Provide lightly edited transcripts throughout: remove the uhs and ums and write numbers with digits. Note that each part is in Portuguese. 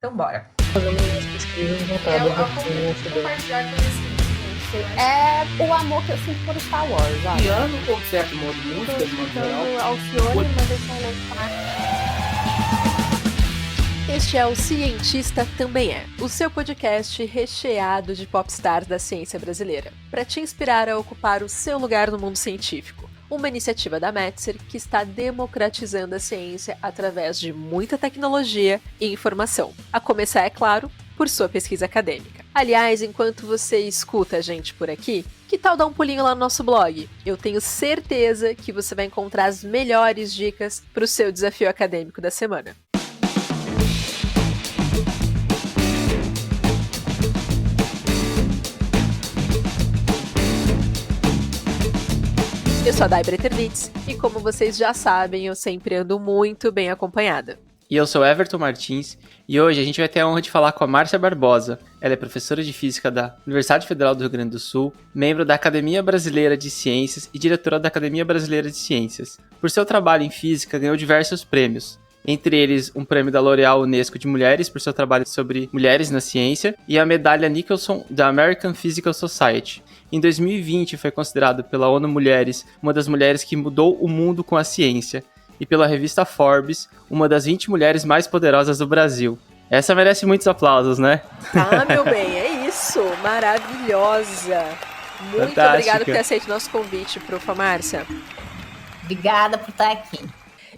Então bora. Fazendo umas pesquisas voltadas Eu compartilhar conhecimento. É o amor que eu sinto por Star Wars, ó. Piano com certo modo de música, de modo geral. Dando ao Fiore, mas deixa eu falar. Este é o Cientista Também É, o seu podcast recheado de popstars da ciência brasileira, para te inspirar a ocupar o seu lugar no mundo científico. Uma iniciativa da Metzer que está democratizando a ciência através de muita tecnologia e informação. A começar, é claro, por sua pesquisa acadêmica. Aliás, enquanto você escuta a gente por aqui, que tal dar um pulinho lá no nosso blog? Eu tenho certeza que você vai encontrar as melhores dicas para o seu desafio acadêmico da semana. Eu sou a Dai Bretervitz e, como vocês já sabem, eu sempre ando muito bem acompanhada. E eu sou Everton Martins, e hoje a gente vai ter a honra de falar com a Márcia Barbosa. Ela é professora de Física da Universidade Federal do Rio Grande do Sul, membro da Academia Brasileira de Ciências e diretora da Academia Brasileira de Ciências. Por seu trabalho em Física, ganhou diversos prêmios, entre eles um prêmio da L'Oréal Unesco de Mulheres por seu trabalho sobre mulheres na ciência e a medalha Nicholson da American Physical Society. Em 2020 foi considerado pela ONU Mulheres uma das mulheres que mudou o mundo com a ciência e pela revista Forbes uma das 20 mulheres mais poderosas do Brasil. Essa merece muitos aplausos, né? Ah, meu bem, é isso! Maravilhosa! Muito Fantástica. Obrigada por ter aceito o nosso convite, profa Márcia. Obrigada por estar aqui.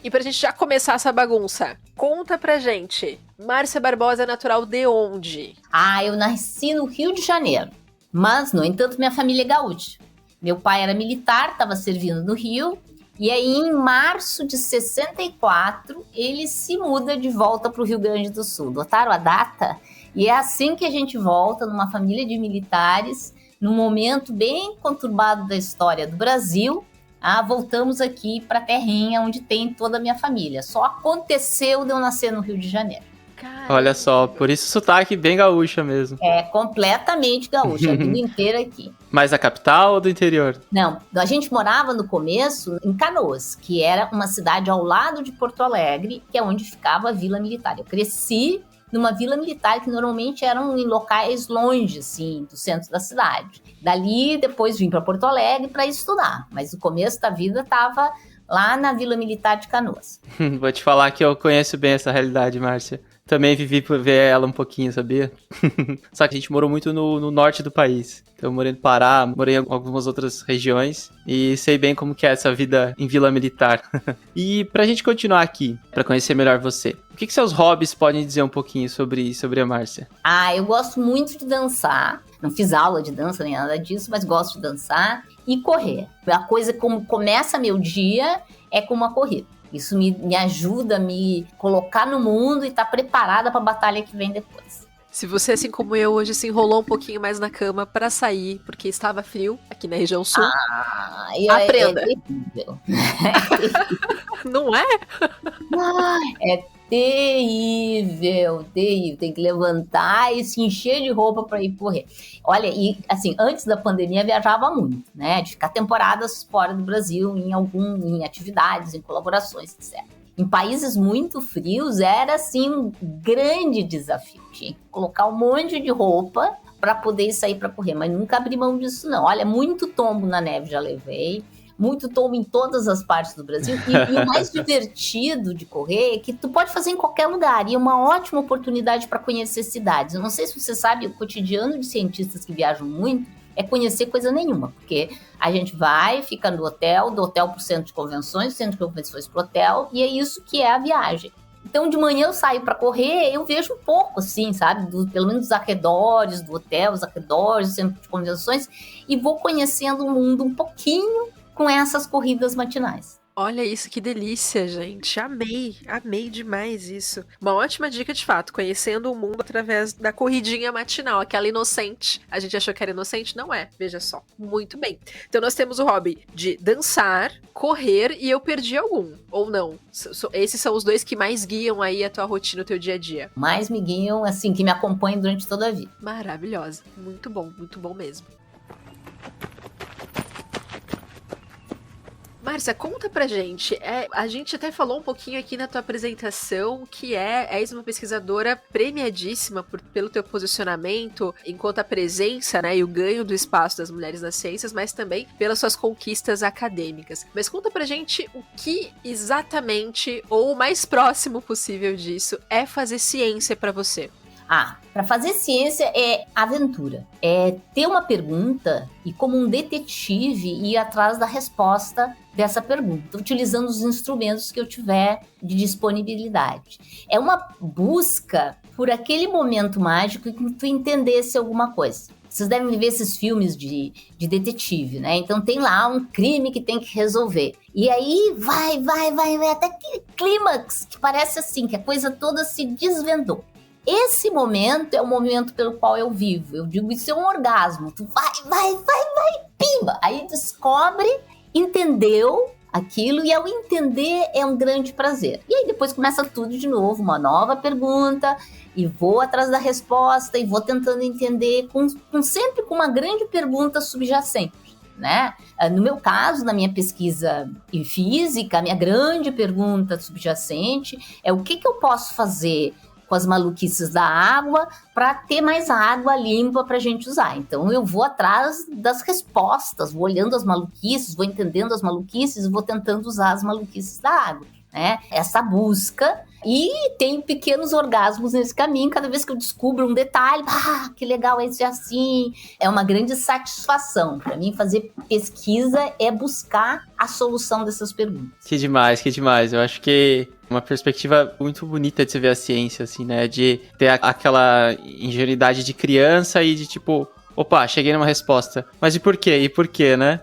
E pra gente já começar essa bagunça, conta pra gente, Márcia Barbosa é natural de onde? Eu nasci no Rio de Janeiro, mas, no entanto, minha família é gaúcha. Meu pai era militar, estava servindo no Rio, e aí em março de 64, ele se muda de volta para o Rio Grande do Sul. Notaram a data? E é assim que a gente volta, numa família de militares, num momento bem conturbado da história do Brasil. Voltamos aqui para a terrinha onde tem toda a minha família. Só aconteceu de eu nascer no Rio de Janeiro. Caramba. Olha só, por isso o sotaque bem gaúcha mesmo. É completamente gaúcha, a vida inteira aqui. Mais da capital ou do interior? Não, a gente morava no começo em Canoas, que era uma cidade ao lado de Porto Alegre, que é onde ficava a Vila Militar. Eu cresci numa vila militar que normalmente eram em locais longe, assim, do centro da cidade. Dali, depois vim para Porto Alegre para estudar, mas o começo da vida estava lá na Vila Militar de Canoas. Vou te falar que eu conheço bem essa realidade, Márcia. Também vivi por ver ela um pouquinho, sabia? Só que a gente morou muito no norte do país. Então eu morei no Pará, morei em algumas outras regiões e sei bem como que é essa vida em vila militar. E pra gente continuar aqui, pra conhecer melhor você, o que seus hobbies podem dizer um pouquinho sobre a Márcia? Eu gosto muito de dançar. Não fiz aula de dança nem nada disso, mas gosto de dançar e correr. A coisa como começa meu dia é com uma corrida. Isso me ajuda a me colocar no mundo e estar preparada para a batalha que vem depois. Se você, assim como eu, hoje se enrolou um pouquinho mais na cama para sair, porque estava frio aqui na região sul, aprenda. É terrível. Não é? É terrível. Tem que levantar e se encher de roupa para ir correr. Olha, e assim, antes da pandemia viajava muito, né? De ficar temporadas fora do Brasil, em atividades, em colaborações, etc. Em países muito frios era assim um grande desafio. Tinha que colocar um monte de roupa para poder sair para correr, mas nunca abri mão disso não. Olha, muito tombo na neve já levei. Muito tombo em todas as partes do Brasil. E o mais divertido de correr é que tu pode fazer em qualquer lugar. E é uma ótima oportunidade para conhecer cidades. Eu não sei se você sabe, o cotidiano de cientistas que viajam muito é conhecer coisa nenhuma. Porque a gente vai, fica no hotel, do hotel para o centro de convenções, do centro de convenções para o hotel. E é isso que é a viagem. Então, de manhã eu saio para correr, eu vejo um pouco, assim, sabe? Pelo menos os arredores do hotel, os arredores do centro de convenções. E vou conhecendo o mundo um pouquinho com essas corridas matinais. Olha isso, que delícia, gente. Amei demais isso. Uma ótima dica, de fato, conhecendo o mundo através da corridinha matinal, aquela inocente. A gente achou que era inocente? Não é, veja só. Muito bem. Então nós temos o hobby de dançar, correr, e eu perdi algum, ou não? Esses são os dois que mais guiam aí a tua rotina, o teu dia a dia. Mais me guiam, assim, que me acompanham durante toda a vida. Maravilhosa. Muito bom mesmo. Márcia, conta pra gente. A gente até falou um pouquinho aqui na tua apresentação que és uma pesquisadora premiadíssima pelo teu posicionamento enquanto a presença, né, e o ganho do espaço das mulheres nas ciências, mas também pelas suas conquistas acadêmicas. Mas conta pra gente o que exatamente, ou o mais próximo possível disso, é fazer ciência pra você. Para fazer ciência é aventura. É ter uma pergunta e, como um detetive, ir atrás da resposta dessa pergunta, utilizando os instrumentos que eu tiver de disponibilidade. É uma busca por aquele momento mágico em que tu entendesse alguma coisa. Vocês devem ver esses filmes de detetive, né? Então tem lá um crime que tem que resolver. E aí vai até aquele clímax que parece assim, que a coisa toda se desvendou. Esse momento é o momento pelo qual eu vivo. Eu digo, isso é um orgasmo. Tu vai, pimba! Aí descobre, entendeu aquilo, e ao entender é um grande prazer. E aí depois começa tudo de novo, uma nova pergunta, e vou atrás da resposta, e vou tentando entender, sempre com uma grande pergunta subjacente, né? No meu caso, na minha pesquisa em física, a minha grande pergunta subjacente é o que eu posso fazer com as maluquices da água para ter mais água limpa para a gente usar. Então eu vou atrás das respostas, vou olhando as maluquices, vou entendendo as maluquices e vou tentando usar as maluquices da água, né? Essa busca, e tenho pequenos orgasmos nesse caminho, cada vez que eu descubro um detalhe, que legal esse assim, é uma grande satisfação. Para mim, fazer pesquisa é buscar a solução dessas perguntas. Que demais. Eu acho que uma perspectiva muito bonita de se ver a ciência, assim, né? De ter aquela ingenuidade de criança e de tipo, opa, cheguei numa resposta. Mas e por quê, né?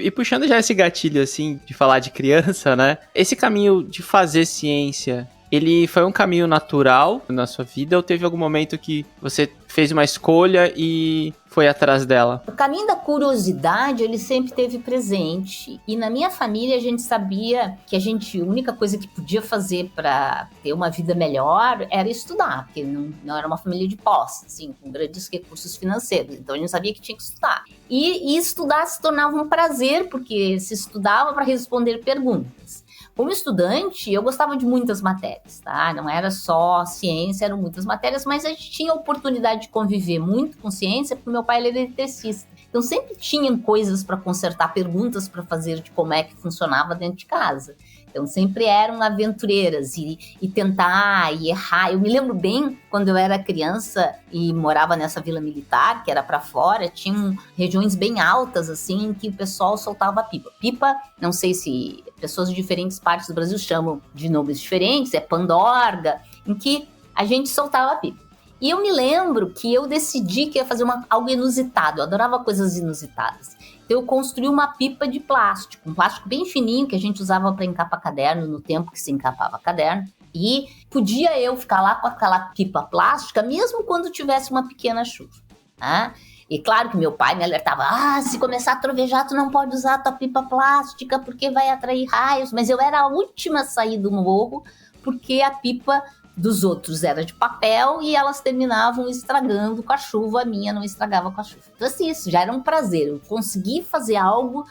E puxando já esse gatilho, assim, de falar de criança, né? Esse caminho de fazer ciência, ele foi um caminho natural na sua vida ou teve algum momento que você fez uma escolha e foi atrás dela? O caminho da curiosidade, ele sempre esteve presente. E na minha família, a gente sabia que a única coisa que podia fazer para ter uma vida melhor era estudar, porque não era uma família de posse, assim, com grandes recursos financeiros. Então, a gente sabia que tinha que estudar. E estudar se tornava um prazer, porque se estudava para responder perguntas. Como estudante, eu gostava de muitas matérias, tá? Não era só ciência, eram muitas matérias, mas a gente tinha a oportunidade de conviver muito com ciência, porque meu pai ele era eletricista. Então, sempre tinham coisas para consertar, perguntas para fazer de como é que funcionava dentro de casa. Então, sempre eram aventureiras e tentar e errar. Eu me lembro bem, quando eu era criança e morava nessa vila militar, que era para fora, tinham regiões bem altas, assim, em que o pessoal soltava pipa. Pipa, não sei se pessoas de diferentes partes do Brasil chamam de nomes diferentes, é pandorga, em que a gente soltava pipa. E eu me lembro que eu decidi que ia fazer algo inusitado, eu adorava coisas inusitadas. Então eu construí uma pipa de plástico, um plástico bem fininho que a gente usava para encapar caderno, no tempo que se encapava caderno. E podia eu ficar lá com aquela pipa plástica, mesmo quando tivesse uma pequena chuva, tá? E claro que meu pai me alertava, se começar a trovejar, tu não pode usar a tua pipa plástica, porque vai atrair raios. Mas eu era a última a sair do morro, porque a pipa dos outros era de papel e elas terminavam estragando com a chuva, a minha não estragava com a chuva. Então assim, isso já era um prazer, eu consegui fazer algo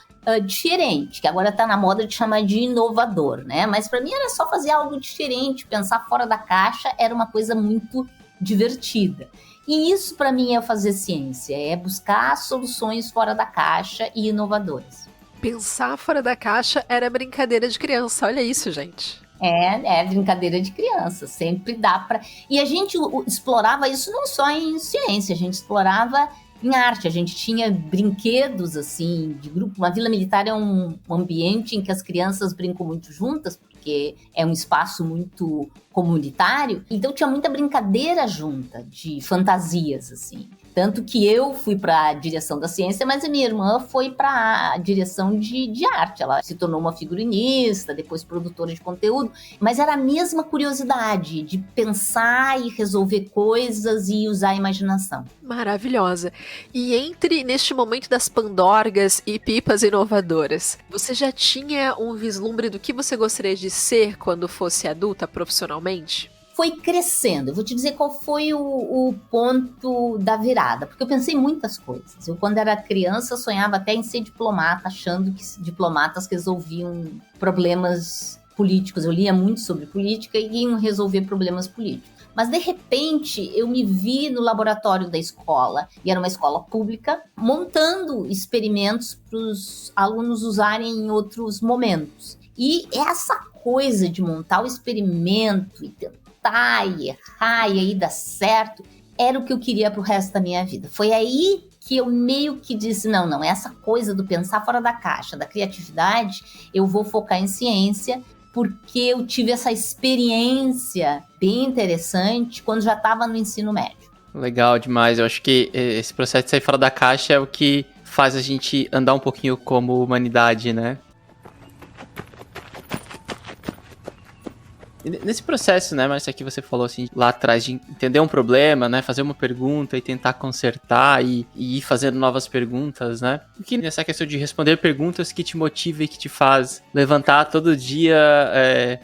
diferente, que agora tá na moda de chamar de inovador, né? Mas para mim era só fazer algo diferente, pensar fora da caixa era uma coisa muito divertida. E isso para mim é fazer ciência, é buscar soluções fora da caixa e inovadoras. Pensar fora da caixa era brincadeira de criança, olha isso, gente. É brincadeira de criança, sempre dá para... E a gente explorava isso não só em ciência, a gente explorava em arte, a gente tinha brinquedos, assim, de grupo. Uma vila militar é um ambiente em que as crianças brincam muito juntas, porque é um espaço muito comunitário, então tinha muita brincadeira junta, de fantasias, assim. Tanto que eu fui para a direção da ciência, mas a minha irmã foi para a direção de arte. Ela se tornou uma figurinista, depois produtora de conteúdo. Mas era a mesma curiosidade de pensar e resolver coisas e usar a imaginação. Maravilhosa. E neste momento das pandorgas e pipas inovadoras, você já tinha um vislumbre do que você gostaria de ser quando fosse adulta profissionalmente? foi crescendo. Eu vou te dizer qual foi o ponto da virada, porque eu pensei em muitas coisas. Eu, quando era criança, sonhava até em ser diplomata, achando que diplomatas resolviam problemas políticos. Eu lia muito sobre política e iam resolver problemas políticos. Mas, de repente, eu me vi no laboratório da escola, e era uma escola pública, montando experimentos para os alunos usarem em outros momentos. E essa coisa de montar o experimento e tentar e errar e aí dar certo, era o que eu queria para o resto da minha vida. Foi aí que eu meio que disse, não, essa coisa do pensar fora da caixa, da criatividade, eu vou focar em ciência, porque eu tive essa experiência bem interessante quando já estava no ensino médio. Legal demais. Eu acho que esse processo de sair fora da caixa é o que faz a gente andar um pouquinho como humanidade, né? E nesse processo, né, Márcia, que você falou assim, lá atrás, de entender um problema, né, fazer uma pergunta e tentar consertar e ir fazendo novas perguntas, né? O que nessa questão de responder perguntas que te motiva e que te faz levantar todo dia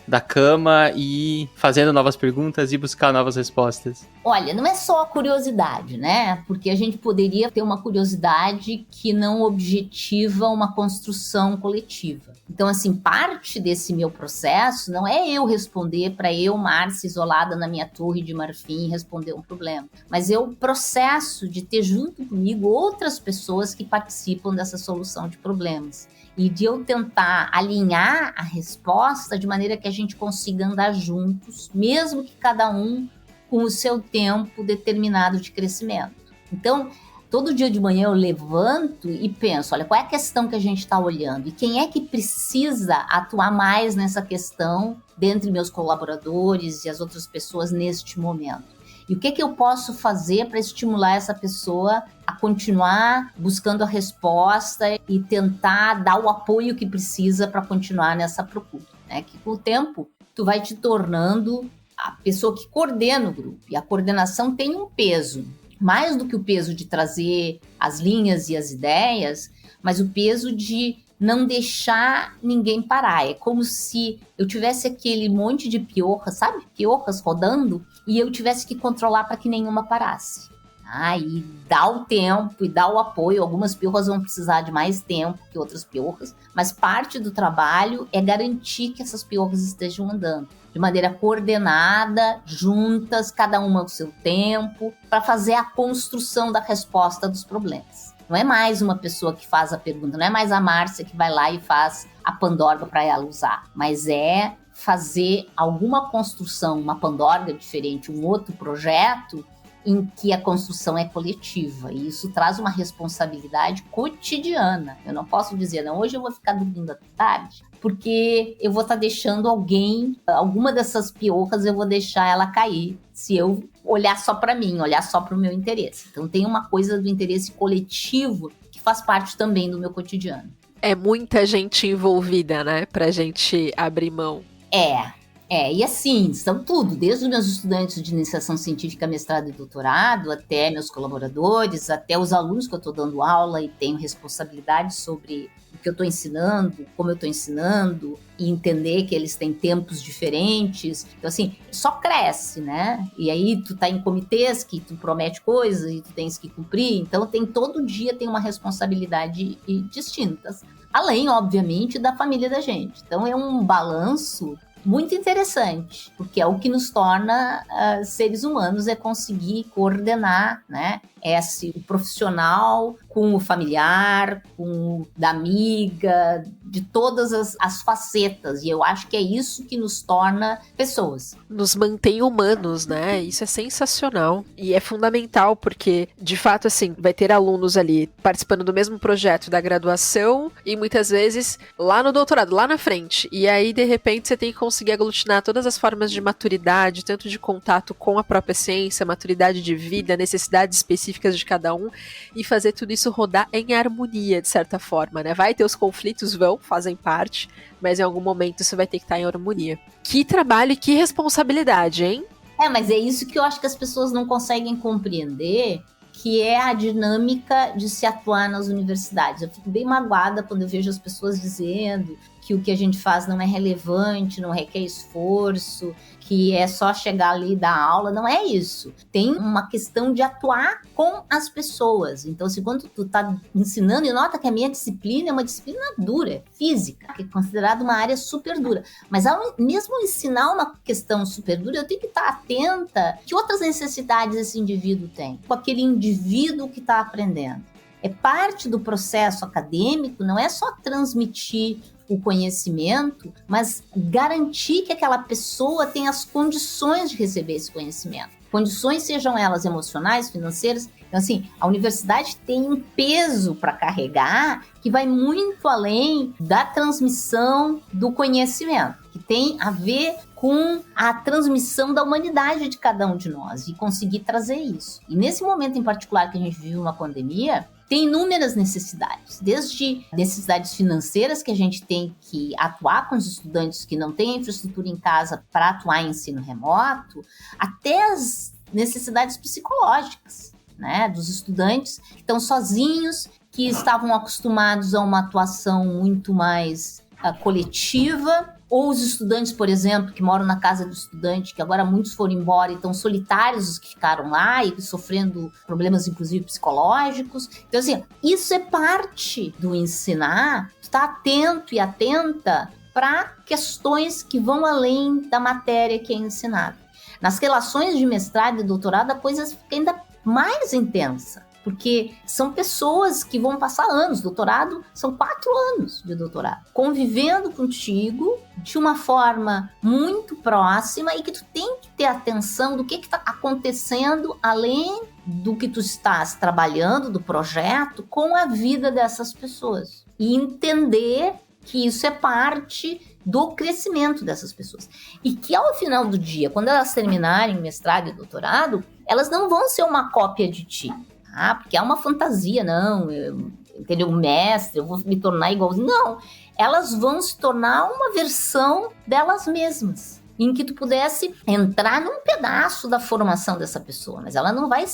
da cama e ir fazendo novas perguntas e buscar novas respostas? Olha, não é só a curiosidade, né? Porque a gente poderia ter uma curiosidade que não objetiva uma construção coletiva. Então, assim, parte desse meu processo não é eu responder para eu, Márcia, isolada na minha torre de marfim, responder um problema. Mas é o processo de ter junto comigo outras pessoas que participam dessa solução de problemas. E de eu tentar alinhar a resposta de maneira que a gente consiga andar juntos, mesmo que cada um com o seu tempo determinado de crescimento. Então, todo dia de manhã eu levanto e penso, olha, qual é a questão que a gente está olhando? E quem é que precisa atuar mais nessa questão dentre meus colaboradores e as outras pessoas neste momento? E o que eu posso fazer para estimular essa pessoa a continuar buscando a resposta e tentar dar o apoio que precisa para continuar nessa procura, né? Que com o tempo tu vai te tornando a pessoa que coordena o grupo. E a coordenação tem um peso, mais do que o peso de trazer as linhas e as ideias, mas o peso de não deixar ninguém parar. É como se eu tivesse aquele monte de piorras, sabe? Piorras rodando, e eu tivesse que controlar para que nenhuma parasse. E dá o tempo e dá o apoio. Algumas piorras vão precisar de mais tempo que outras piorras, mas parte do trabalho é garantir que essas piorras estejam andando de maneira coordenada, juntas, cada uma ao seu tempo, para fazer a construção da resposta dos problemas. Não é mais uma pessoa que faz a pergunta, não é mais a Márcia que vai lá e faz a pandorga para ela usar, mas é fazer alguma construção, uma pandorga diferente, um outro projeto em que a construção é coletiva, e isso traz uma responsabilidade cotidiana. Eu não posso dizer, não, hoje eu vou ficar dormindo à tarde, porque eu vou estar deixando alguma dessas piorras eu vou deixar ela cair, se eu olhar só para mim, olhar só para o meu interesse. Então tem uma coisa do interesse coletivo que faz parte também do meu cotidiano. É muita gente envolvida, né, pra gente abrir mão. E assim, são tudo, desde os meus estudantes de iniciação científica, mestrado e doutorado, até meus colaboradores, até os alunos que eu estou dando aula e tenho responsabilidade sobre o que eu estou ensinando, como eu estou ensinando, e entender que eles têm tempos diferentes. Então, assim, só cresce, né? E aí tu tá em comitês que tu promete coisas e tu tens que cumprir, então todo dia tem uma responsabilidade distintas. Além, obviamente, da família da gente. Então é um balanço muito interessante, porque é o que nos torna seres humanos, é conseguir coordenar, né, o profissional com o familiar, com o da amiga, de todas as facetas, e eu acho que é isso que nos torna pessoas. Nos mantém humanos, né? Isso é sensacional e é fundamental porque, de fato, assim, vai ter alunos ali participando do mesmo projeto da graduação e muitas vezes lá no doutorado, lá na frente, e aí de repente você tem que conseguir aglutinar todas as formas de maturidade, tanto de contato com a própria ciência, maturidade de vida, necessidades específicas de cada um, e fazer tudo isso rodar em harmonia, de certa forma, né? Vai ter os conflitos, fazem parte, mas em algum momento isso vai ter que estar em harmonia. Que trabalho e que responsabilidade, hein? Mas é isso que eu acho que as pessoas não conseguem compreender, que é a dinâmica de se atuar nas universidades. Eu fico bem magoada quando eu vejo as pessoas dizendo que o que a gente faz não é relevante, não requer esforço, que é só chegar ali e dar aula, não é isso. Tem uma questão de atuar com as pessoas. Então, assim, quando tu tá ensinando, e nota que a minha disciplina é uma disciplina dura, é física, que é considerada uma área super dura. Mas ao mesmo ensinar uma questão super dura, eu tenho que estar atenta que outras necessidades esse indivíduo tem, com aquele indivíduo que está aprendendo. É parte do processo acadêmico, não é só transmitir o conhecimento, mas garantir que aquela pessoa tenha as condições de receber esse conhecimento. Condições, sejam elas emocionais, financeiras. Então, assim, a universidade tem um peso para carregar que vai muito além da transmissão do conhecimento, que tem a ver com a transmissão da humanidade de cada um de nós e conseguir trazer isso. E nesse momento em particular que a gente vive uma pandemia, tem inúmeras necessidades, desde necessidades financeiras que a gente tem que atuar com os estudantes que não têm infraestrutura em casa para atuar em ensino remoto, até as necessidades psicológicas, né, dos estudantes que estão sozinhos, que estavam acostumados a uma atuação muito mais coletiva, ou os estudantes, por exemplo, que moram na casa do estudante, que agora muitos foram embora e estão solitários os que ficaram lá e sofrendo problemas, inclusive, psicológicos. Então, assim, isso é parte do ensinar, estar atento e atenta para questões que vão além da matéria que é ensinada. Nas relações de mestrado e doutorado, a coisa fica ainda mais intensa, porque são pessoas que vão passar anos. Doutorado são 4 anos de doutorado, convivendo contigo de uma forma muito próxima e que tu tem que ter atenção do que está acontecendo além do que tu estás trabalhando, do projeto, com a vida dessas pessoas. E entender que isso é parte do crescimento dessas pessoas. E que ao final do dia, quando elas terminarem mestrado e doutorado, elas não vão ser uma cópia de ti. Porque é uma fantasia, não, entendeu? Mestre, eu vou me tornar igualzinho. Não, elas vão se tornar uma versão delas mesmas, em que tu pudesse entrar num pedaço da formação dessa pessoa, mas ela não vai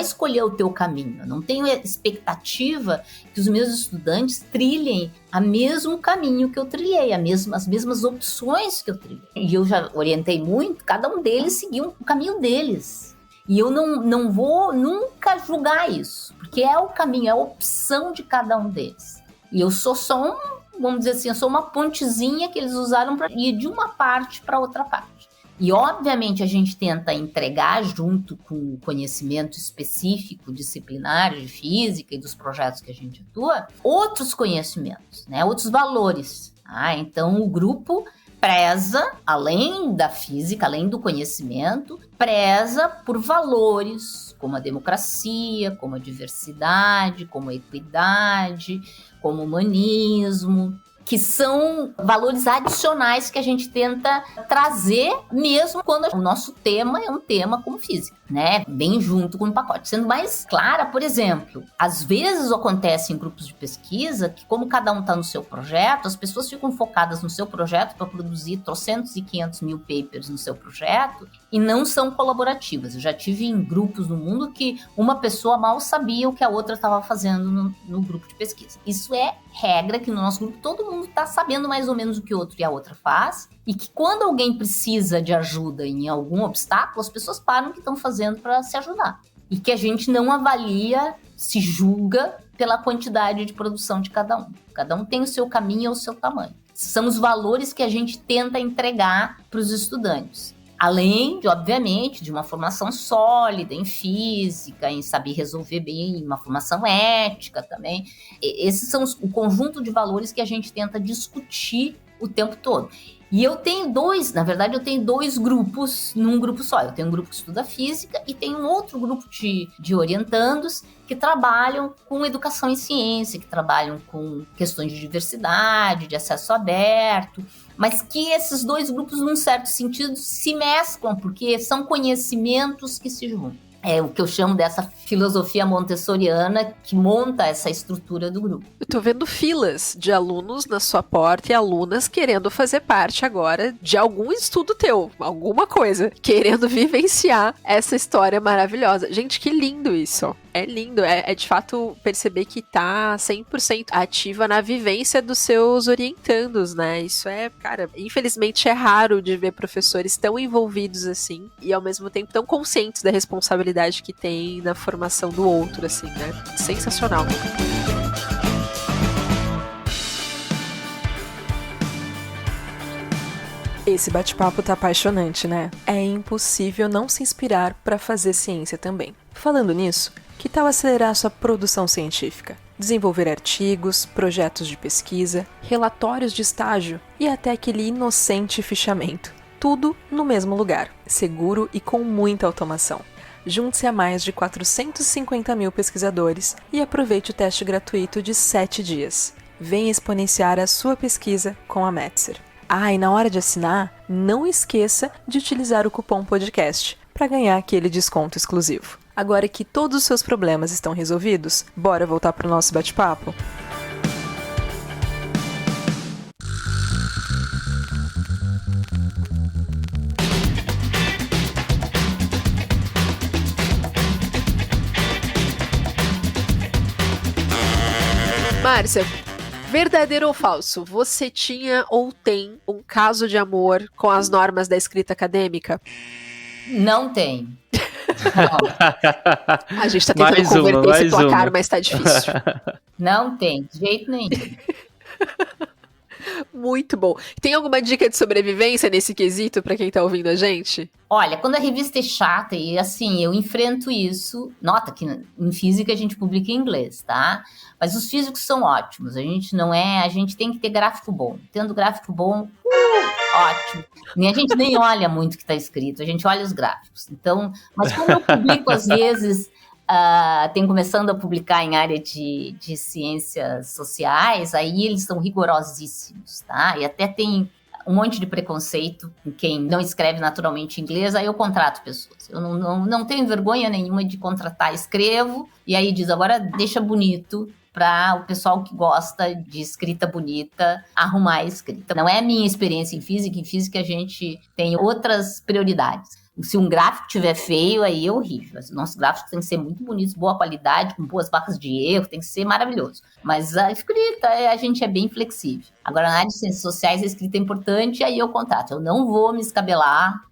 escolher o teu caminho. Eu não tenho expectativa que os meus estudantes trilhem o mesmo caminho que eu trilhei, as mesmas opções que eu trilhei. E eu já orientei muito, cada um deles seguiu o caminho deles. E eu não vou nunca julgar isso, porque é o caminho, é a opção de cada um deles. E eu sou só vamos dizer assim, eu sou uma pontezinha que eles usaram para ir de uma parte para outra parte. E, obviamente, a gente tenta entregar, junto com o conhecimento específico, disciplinar, de física e dos projetos que a gente atua, outros conhecimentos, né? Outros valores. Então, o grupo preza, além da física, além do conhecimento, preza por valores como a democracia, como a diversidade, como a equidade, como o humanismo, que são valores adicionais que a gente tenta trazer mesmo quando o nosso tema é um tema como física, né? Bem junto com o pacote. Sendo mais clara, por exemplo, às vezes acontece em grupos de pesquisa que, como cada um está no seu projeto, as pessoas ficam focadas no seu projeto para produzir 300 e 500 mil papers no seu projeto e não são colaborativas. Eu já tive em grupos no mundo que uma pessoa mal sabia o que a outra estava fazendo no grupo de pesquisa. Isso é regra, que no nosso grupo todo mundo está sabendo mais ou menos o que o outro e a outra faz, e que quando alguém precisa de ajuda em algum obstáculo, as pessoas param o que estão fazendo para se ajudar. E que a gente não avalia, se julga pela quantidade de produção de cada um. Cada um tem o seu caminho e o seu tamanho. São os valores que a gente tenta entregar para os estudantes. Além, obviamente, de uma formação sólida em física, em saber resolver bem, uma formação ética também. Esses são o conjunto de valores que a gente tenta discutir o tempo todo. E eu tenho dois grupos num grupo só. Eu tenho um grupo que estuda física e tenho um outro grupo de orientandos que trabalham com educação em ciência, que trabalham com questões de diversidade, de acesso aberto, mas que esses dois grupos, num certo sentido, se mesclam, porque são conhecimentos que se juntam. É o que eu chamo dessa filosofia montessoriana que monta essa estrutura do grupo. Eu tô vendo filas de alunos na sua porta e alunas querendo fazer parte agora de algum estudo teu, alguma coisa, querendo vivenciar essa história maravilhosa. Gente, que lindo isso. É lindo, é de fato perceber que tá 100% ativa na vivência dos seus orientandos, né? Isso é, cara, infelizmente é raro de ver professores tão envolvidos assim e ao mesmo tempo tão conscientes da responsabilidade que tem na formação do outro, assim, né? Sensacional. Esse bate-papo tá apaixonante, né? É impossível não se inspirar para fazer ciência também. Falando nisso, que tal acelerar sua produção científica? Desenvolver artigos, projetos de pesquisa, relatórios de estágio e até aquele inocente fichamento. Tudo no mesmo lugar, seguro e com muita automação. Junte-se a mais de 450 mil pesquisadores e aproveite o teste gratuito de 7 dias. Venha exponenciar a sua pesquisa com a Metzer. Ah, e na hora de assinar, não esqueça de utilizar o cupom podcast para ganhar aquele desconto exclusivo. Agora que todos os seus problemas estão resolvidos, bora voltar para o nosso bate-papo? Márcia, verdadeiro ou falso? Você tinha ou tem um caso de amor com as normas da escrita acadêmica? Não tem. A gente tá tentando converter esse placar, mas tá difícil. Não tem, de jeito nenhum. Muito bom. Tem alguma dica de sobrevivência nesse quesito pra quem tá ouvindo a gente? Olha, quando a revista é chata, e assim, eu enfrento isso, nota que em física a gente publica em inglês, tá? Mas os físicos são ótimos, a gente tem que ter gráfico bom. Tendo gráfico bom, ótimo. A gente nem olha muito o que está escrito, a gente olha os gráficos. Então, mas quando eu publico, às vezes, tenho começando a publicar em área de ciências sociais, aí eles são rigorosíssimos, tá? E até tem um monte de preconceito com quem não escreve naturalmente inglês, aí eu contrato pessoas. Eu não tenho vergonha nenhuma de contratar, escrevo, e aí diz, agora deixa bonito para o pessoal que gosta de escrita bonita arrumar a escrita. Não é a minha experiência em física a gente tem outras prioridades. Se um gráfico estiver feio, aí é horrível. Os nossos gráficos têm que ser muito bonitos, boa qualidade, com boas barras de erro, tem que ser maravilhoso. Mas a escrita, a gente é bem flexível. Agora, na área de ciências sociais, a escrita é importante, aí eu contrato. Eu não vou me escabelar,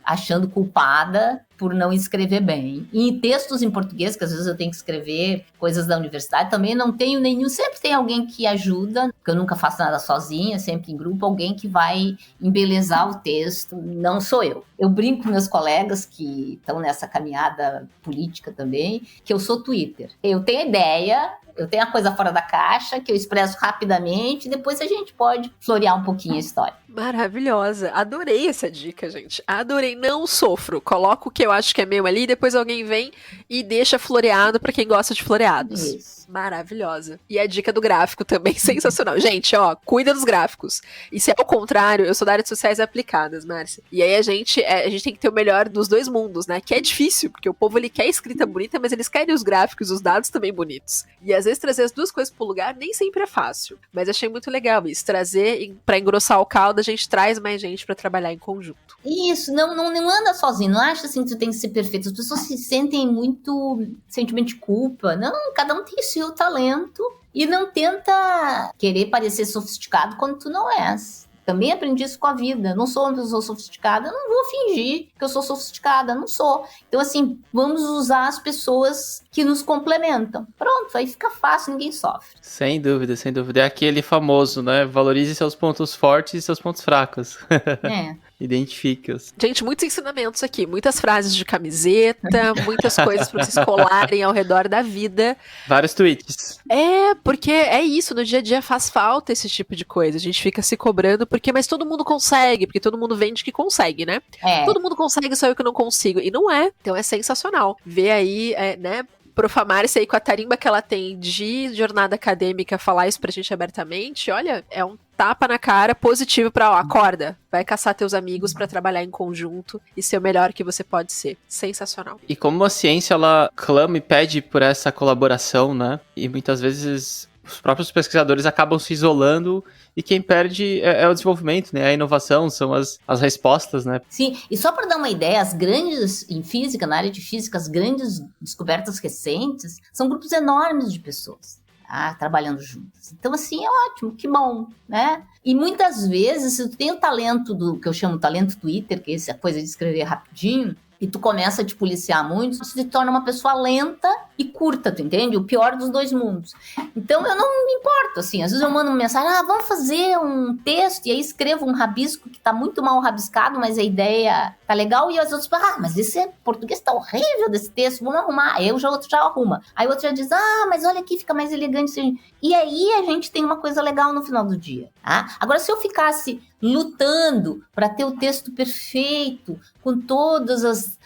achando culpada por não escrever bem. E em textos em português, que às vezes eu tenho que escrever coisas da universidade, também não tenho nenhum, sempre tem alguém que ajuda, porque eu nunca faço nada sozinha, sempre em grupo, alguém que vai embelezar o texto, não sou eu. Eu brinco com meus colegas que estão nessa caminhada política também, que eu sou Twitter. Eu tenho ideia, eu tenho a coisa fora da caixa, que eu expresso rapidamente, e depois a gente pode florear um pouquinho a história. Maravilhosa. Adorei essa dica, gente. Adorei. Não sofro. Coloco o que eu acho que é meu ali, depois alguém vem e deixa floreado pra quem gosta de floreados. Isso. Maravilhosa. E a dica do gráfico também, sensacional. Gente, ó, cuida dos gráficos. E se é o contrário, eu sou da área de sociais aplicadas, Márcia. E aí a gente tem que ter o melhor dos dois mundos, né? Que é difícil, porque o povo, ele quer escrita bonita, mas eles querem os gráficos, os dados também bonitos. E às vezes trazer as duas coisas pro lugar nem sempre é fácil. Mas achei muito legal isso. Trazer, pra engrossar o caldo, a gente traz mais gente pra trabalhar em conjunto. Isso, não anda sozinho, não acha assim que tu tem que ser perfeito. As pessoas se sentem muito sentimento de culpa. Não, cada um tem o seu talento e não tenta querer parecer sofisticado quando tu não és. Também aprendi isso com a vida. Não sou uma pessoa sofisticada, não vou fingir que eu sou sofisticada, não sou. Então, assim, vamos usar as pessoas que nos complementam. Pronto, aí fica fácil, ninguém sofre. Sem dúvida, sem dúvida. É aquele famoso, né? Valorize seus pontos fortes e seus pontos fracos. É. Identifique-os. Gente, muitos ensinamentos aqui, muitas frases de camiseta, muitas coisas para vocês colarem ao redor da vida. Vários tweets. É, porque é isso, no dia a dia faz falta esse tipo de coisa. A gente fica se cobrando, mas todo mundo consegue, porque todo mundo vende que consegue, né? É. Todo mundo consegue, só eu que não consigo. E não é. Então é sensacional. Ver aí, né? Profamar-se aí com a tarimba que ela tem de jornada acadêmica, falar isso pra gente abertamente, olha, é um tapa na cara positivo pra, acorda, vai caçar teus amigos pra trabalhar em conjunto e ser o melhor que você pode ser. Sensacional. E como a ciência, ela clama e pede por essa colaboração, né? E muitas vezes os próprios pesquisadores acabam se isolando e quem perde é o desenvolvimento, né? A inovação, são as respostas, né? Sim, e só para dar uma ideia, as grandes, em física, na área de física, as grandes descobertas recentes são grupos enormes de pessoas, tá? Trabalhando juntas. Então, assim, é ótimo, que bom, né? E muitas vezes, se tu tem o talento do que eu chamo talento Twitter, que é essa coisa de escrever rapidinho, e tu começa a te policiar muito, você se torna uma pessoa lenta e curta, tu entende? O pior dos dois mundos. Então, eu não me importo, assim. Às vezes eu mando uma mensagem, vamos fazer um texto, e aí escrevo um rabisco que tá muito mal rabiscado, mas a ideia tá legal, e as outras falam, mas esse português tá horrível desse texto, vamos arrumar. Aí outro já arruma. Aí outro já diz, mas olha aqui, fica mais elegante. Assim. E aí a gente tem uma coisa legal no final do dia. Tá? Agora, se eu ficasse lutando para ter o texto perfeito, com todas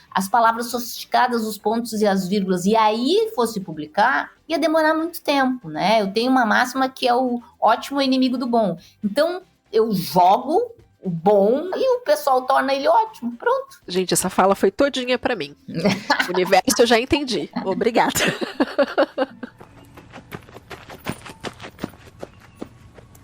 as palavras sofisticadas, os pontos e as vírgulas, e aí fosse publicar, ia demorar muito tempo, né? Eu tenho uma máxima que é o ótimo é inimigo do bom. Então, eu jogo o bom e o pessoal torna ele ótimo. Pronto. Gente, essa fala foi todinha pra mim. O universo eu já entendi. Obrigada.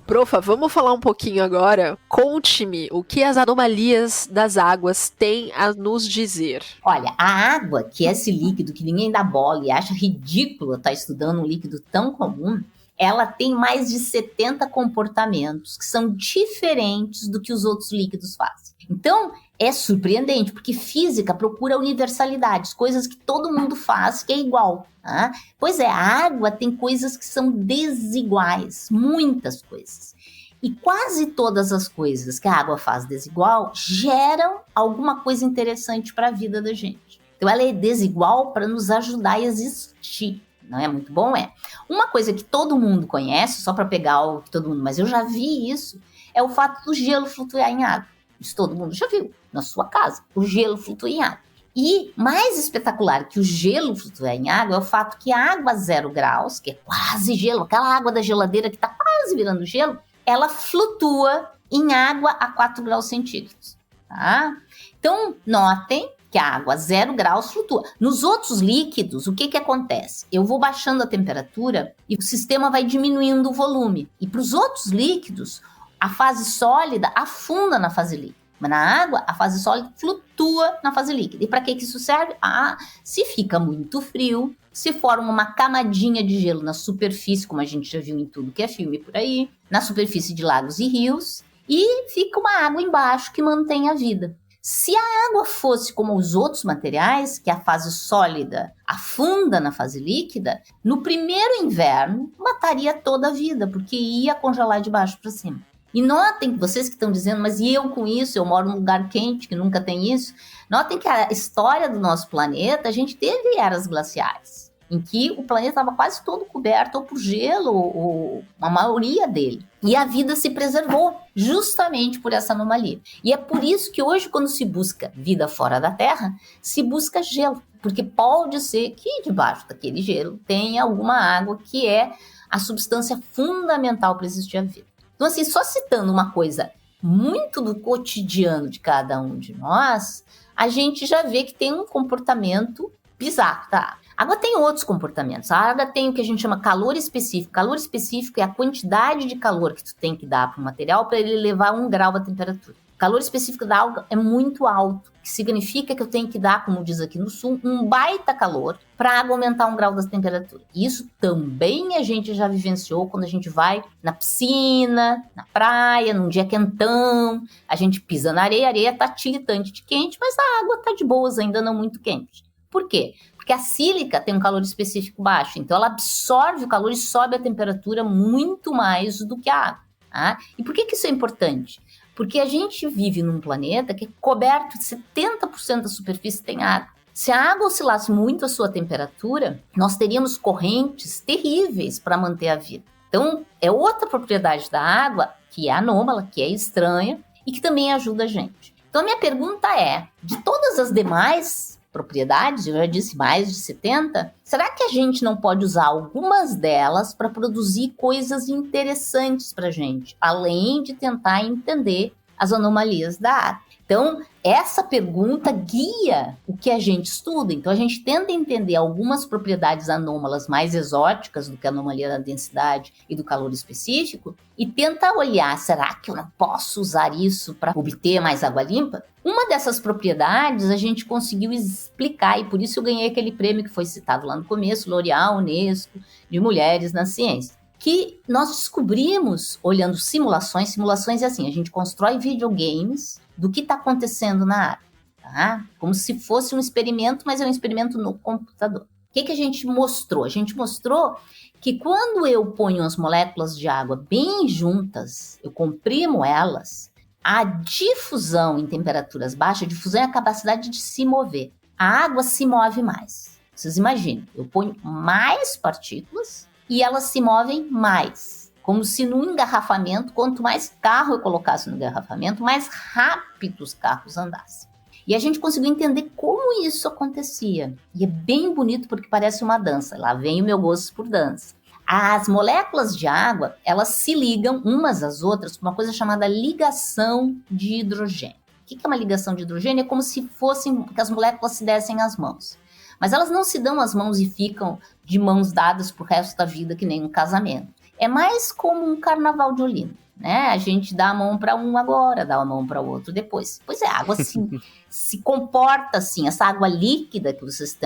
Profa, vamos falar um pouquinho agora. Conte-me o que as anomalias das águas têm a nos dizer. Olha, a água, que é esse líquido que ninguém dá bola e acha ridículo estar estudando um líquido tão comum, ela tem mais de 70 comportamentos que são diferentes do que os outros líquidos fazem. Então, é surpreendente, porque física procura universalidades, coisas que todo mundo faz, que é igual. Tá? Pois é, a água tem coisas que são desiguais, muitas coisas. E quase todas as coisas que a água faz desigual geram alguma coisa interessante para a vida da gente. Então, ela é desigual para nos ajudar a existir. Não é muito bom? É. Uma coisa que todo mundo conhece, só para pegar o que todo mundo, mas eu já vi isso, é o fato do gelo flutuar em água. Isso todo mundo já viu na sua casa. O gelo flutua em água. E mais espetacular que o gelo flutuar em água é o fato que a água a 0 graus, que é quase gelo, aquela água da geladeira que está quase virando gelo, ela flutua em água a 4 graus centígrados. Tá? Então, notem que a água a 0 graus flutua. Nos outros líquidos, o que acontece? Eu vou baixando a temperatura e o sistema vai diminuindo o volume. E para os outros líquidos, a fase sólida afunda na fase líquida. Mas na água, a fase sólida flutua na fase líquida. E para que isso serve? Se fica muito frio, se forma uma camadinha de gelo na superfície, como a gente já viu em tudo que é filme por aí, na superfície de lagos e rios, e fica uma água embaixo que mantém a vida. Se a água fosse como os outros materiais, que a fase sólida afunda na fase líquida, no primeiro inverno mataria toda a vida, porque ia congelar de baixo para cima. E notem, vocês que estão dizendo, mas e eu com isso? Eu moro num lugar quente que nunca tem isso. Notem que a história do nosso planeta, a gente teve eras glaciais, em que o planeta estava quase todo coberto ou por gelo, ou a maioria dele. E a vida se preservou justamente por essa anomalia. E é por isso que hoje, quando se busca vida fora da Terra, se busca gelo. Porque pode ser que debaixo daquele gelo tenha alguma água que é a substância fundamental para existir a vida. Então, assim, só citando uma coisa muito do cotidiano de cada um de nós, a gente já vê que tem um comportamento bizarro, tá? A água tem outros comportamentos. A água tem o que a gente chama calor específico. Calor específico é a quantidade de calor que tu tem que dar para o material para ele levar 1 grau a temperatura. O calor específico da água é muito alto, que significa que eu tenho que dar, como diz aqui no sul, um baita calor para a água aumentar 1 grau da temperatura. Isso também a gente já vivenciou quando a gente vai na piscina, na praia, num dia quentão, a gente pisa na areia, a areia tá tiritante de quente, mas a água tá de boas, ainda não muito quente. Por quê? Porque a sílica tem um calor específico baixo, então ela absorve o calor e sobe a temperatura muito mais do que a água. Tá? E por que isso é importante? Porque a gente vive num planeta que é coberto de 70% da superfície tem água. Se a água oscilasse muito a sua temperatura, nós teríamos correntes terríveis para manter a vida. Então, é outra propriedade da água que é anômala, que é estranha e que também ajuda a gente. Então, a minha pergunta é, de todas as demais propriedades, eu já disse mais de 70, será que a gente não pode usar algumas delas para produzir coisas interessantes para a gente, além de tentar entender as anomalias da água? Então, essa pergunta guia o que a gente estuda. Então, a gente tenta entender algumas propriedades anômalas mais exóticas do que a anomalia da densidade e do calor específico e tenta olhar, será que eu não posso usar isso para obter mais água limpa? Uma dessas propriedades a gente conseguiu explicar e por isso eu ganhei aquele prêmio que foi citado lá no começo, L'Oréal, Unesco, de Mulheres na Ciência. Que nós descobrimos, olhando simulações é assim, a gente constrói videogames do que está acontecendo na água, tá? Como se fosse um experimento, mas é um experimento no computador. O que a gente mostrou? A gente mostrou que quando eu ponho as moléculas de água bem juntas, eu comprimo elas, a difusão em temperaturas baixas, a difusão é a capacidade de se mover. A água se move mais. Vocês imaginem, eu ponho mais partículas e elas se movem mais. Como se no engarrafamento, quanto mais carro eu colocasse no engarrafamento, mais rápido os carros andassem. E a gente conseguiu entender como isso acontecia. E é bem bonito porque parece uma dança. Lá vem o meu gosto por dança. As moléculas de água, elas se ligam umas às outras por uma coisa chamada ligação de hidrogênio. O que é uma ligação de hidrogênio? É como se fossem que as moléculas se dessem as mãos. Mas elas não se dão as mãos e ficam de mãos dadas pro resto da vida, que nem um casamento. É mais como um carnaval de Olinda, né? A gente dá a mão para um agora, dá a mão para o outro depois. Pois é, a água se comporta assim. Essa água líquida que vocês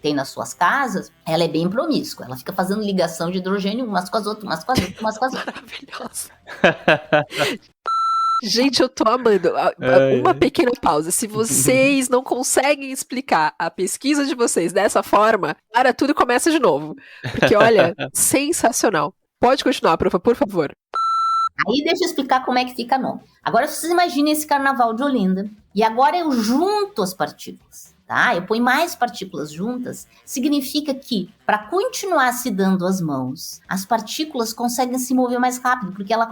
têm nas suas casas, ela é bem promíscua. Ela fica fazendo ligação de hidrogênio umas com as outras, umas com as outras, umas com as outras. Maravilhosa. Gente, eu tô amando. Uma pequena pausa. Se vocês não conseguem explicar a pesquisa de vocês dessa forma, para tudo e começa de novo. Porque, olha, sensacional. Pode continuar, profa, por favor. Aí deixa eu explicar como é que fica não. Agora vocês imaginem esse carnaval de Olinda. E agora eu junto as partículas, tá? Eu ponho mais partículas juntas. Significa que, para continuar se dando as mãos, as partículas conseguem se mover mais rápido, porque ela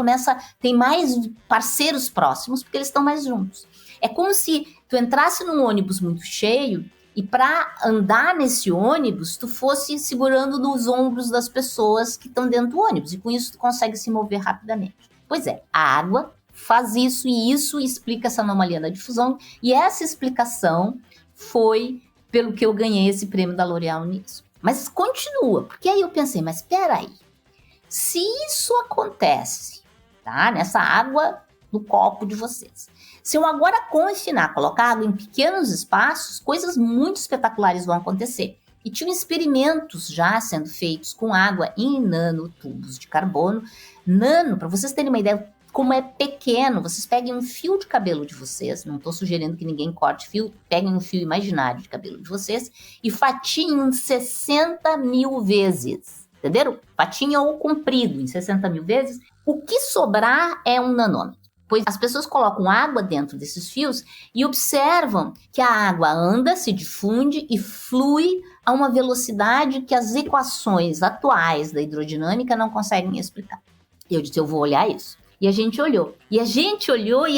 tem mais parceiros próximos, porque eles estão mais juntos. É como se tu entrasse num ônibus muito cheio e para andar nesse ônibus, tu fosse segurando nos ombros das pessoas que estão dentro do ônibus. E com isso tu consegue se mover rapidamente. Pois é, a água faz isso e isso explica essa anomalia da difusão. E essa explicação foi pelo que eu ganhei esse prêmio da L'Oréal nisso. Mas continua, porque aí eu pensei, mas espera aí. Se isso acontece, tá? Nessa água no copo de vocês. Se eu agora confinar, colocar água em pequenos espaços, coisas muito espetaculares vão acontecer. E tinham experimentos já sendo feitos com água em nanotubos de carbono. Para vocês terem uma ideia como é pequeno, vocês peguem um fio de cabelo de vocês, não estou sugerindo que ninguém corte fio, peguem um fio imaginário de cabelo de vocês e fatiem 60 mil vezes. Entenderam? Fatinha ou comprido em 60 mil vezes. O que sobrar é um nanômetro. Pois as pessoas colocam água dentro desses fios e observam que a água anda, se difunde e flui a uma velocidade que as equações atuais da hidrodinâmica não conseguem explicar. E eu disse, eu vou olhar isso. E a gente olhou. E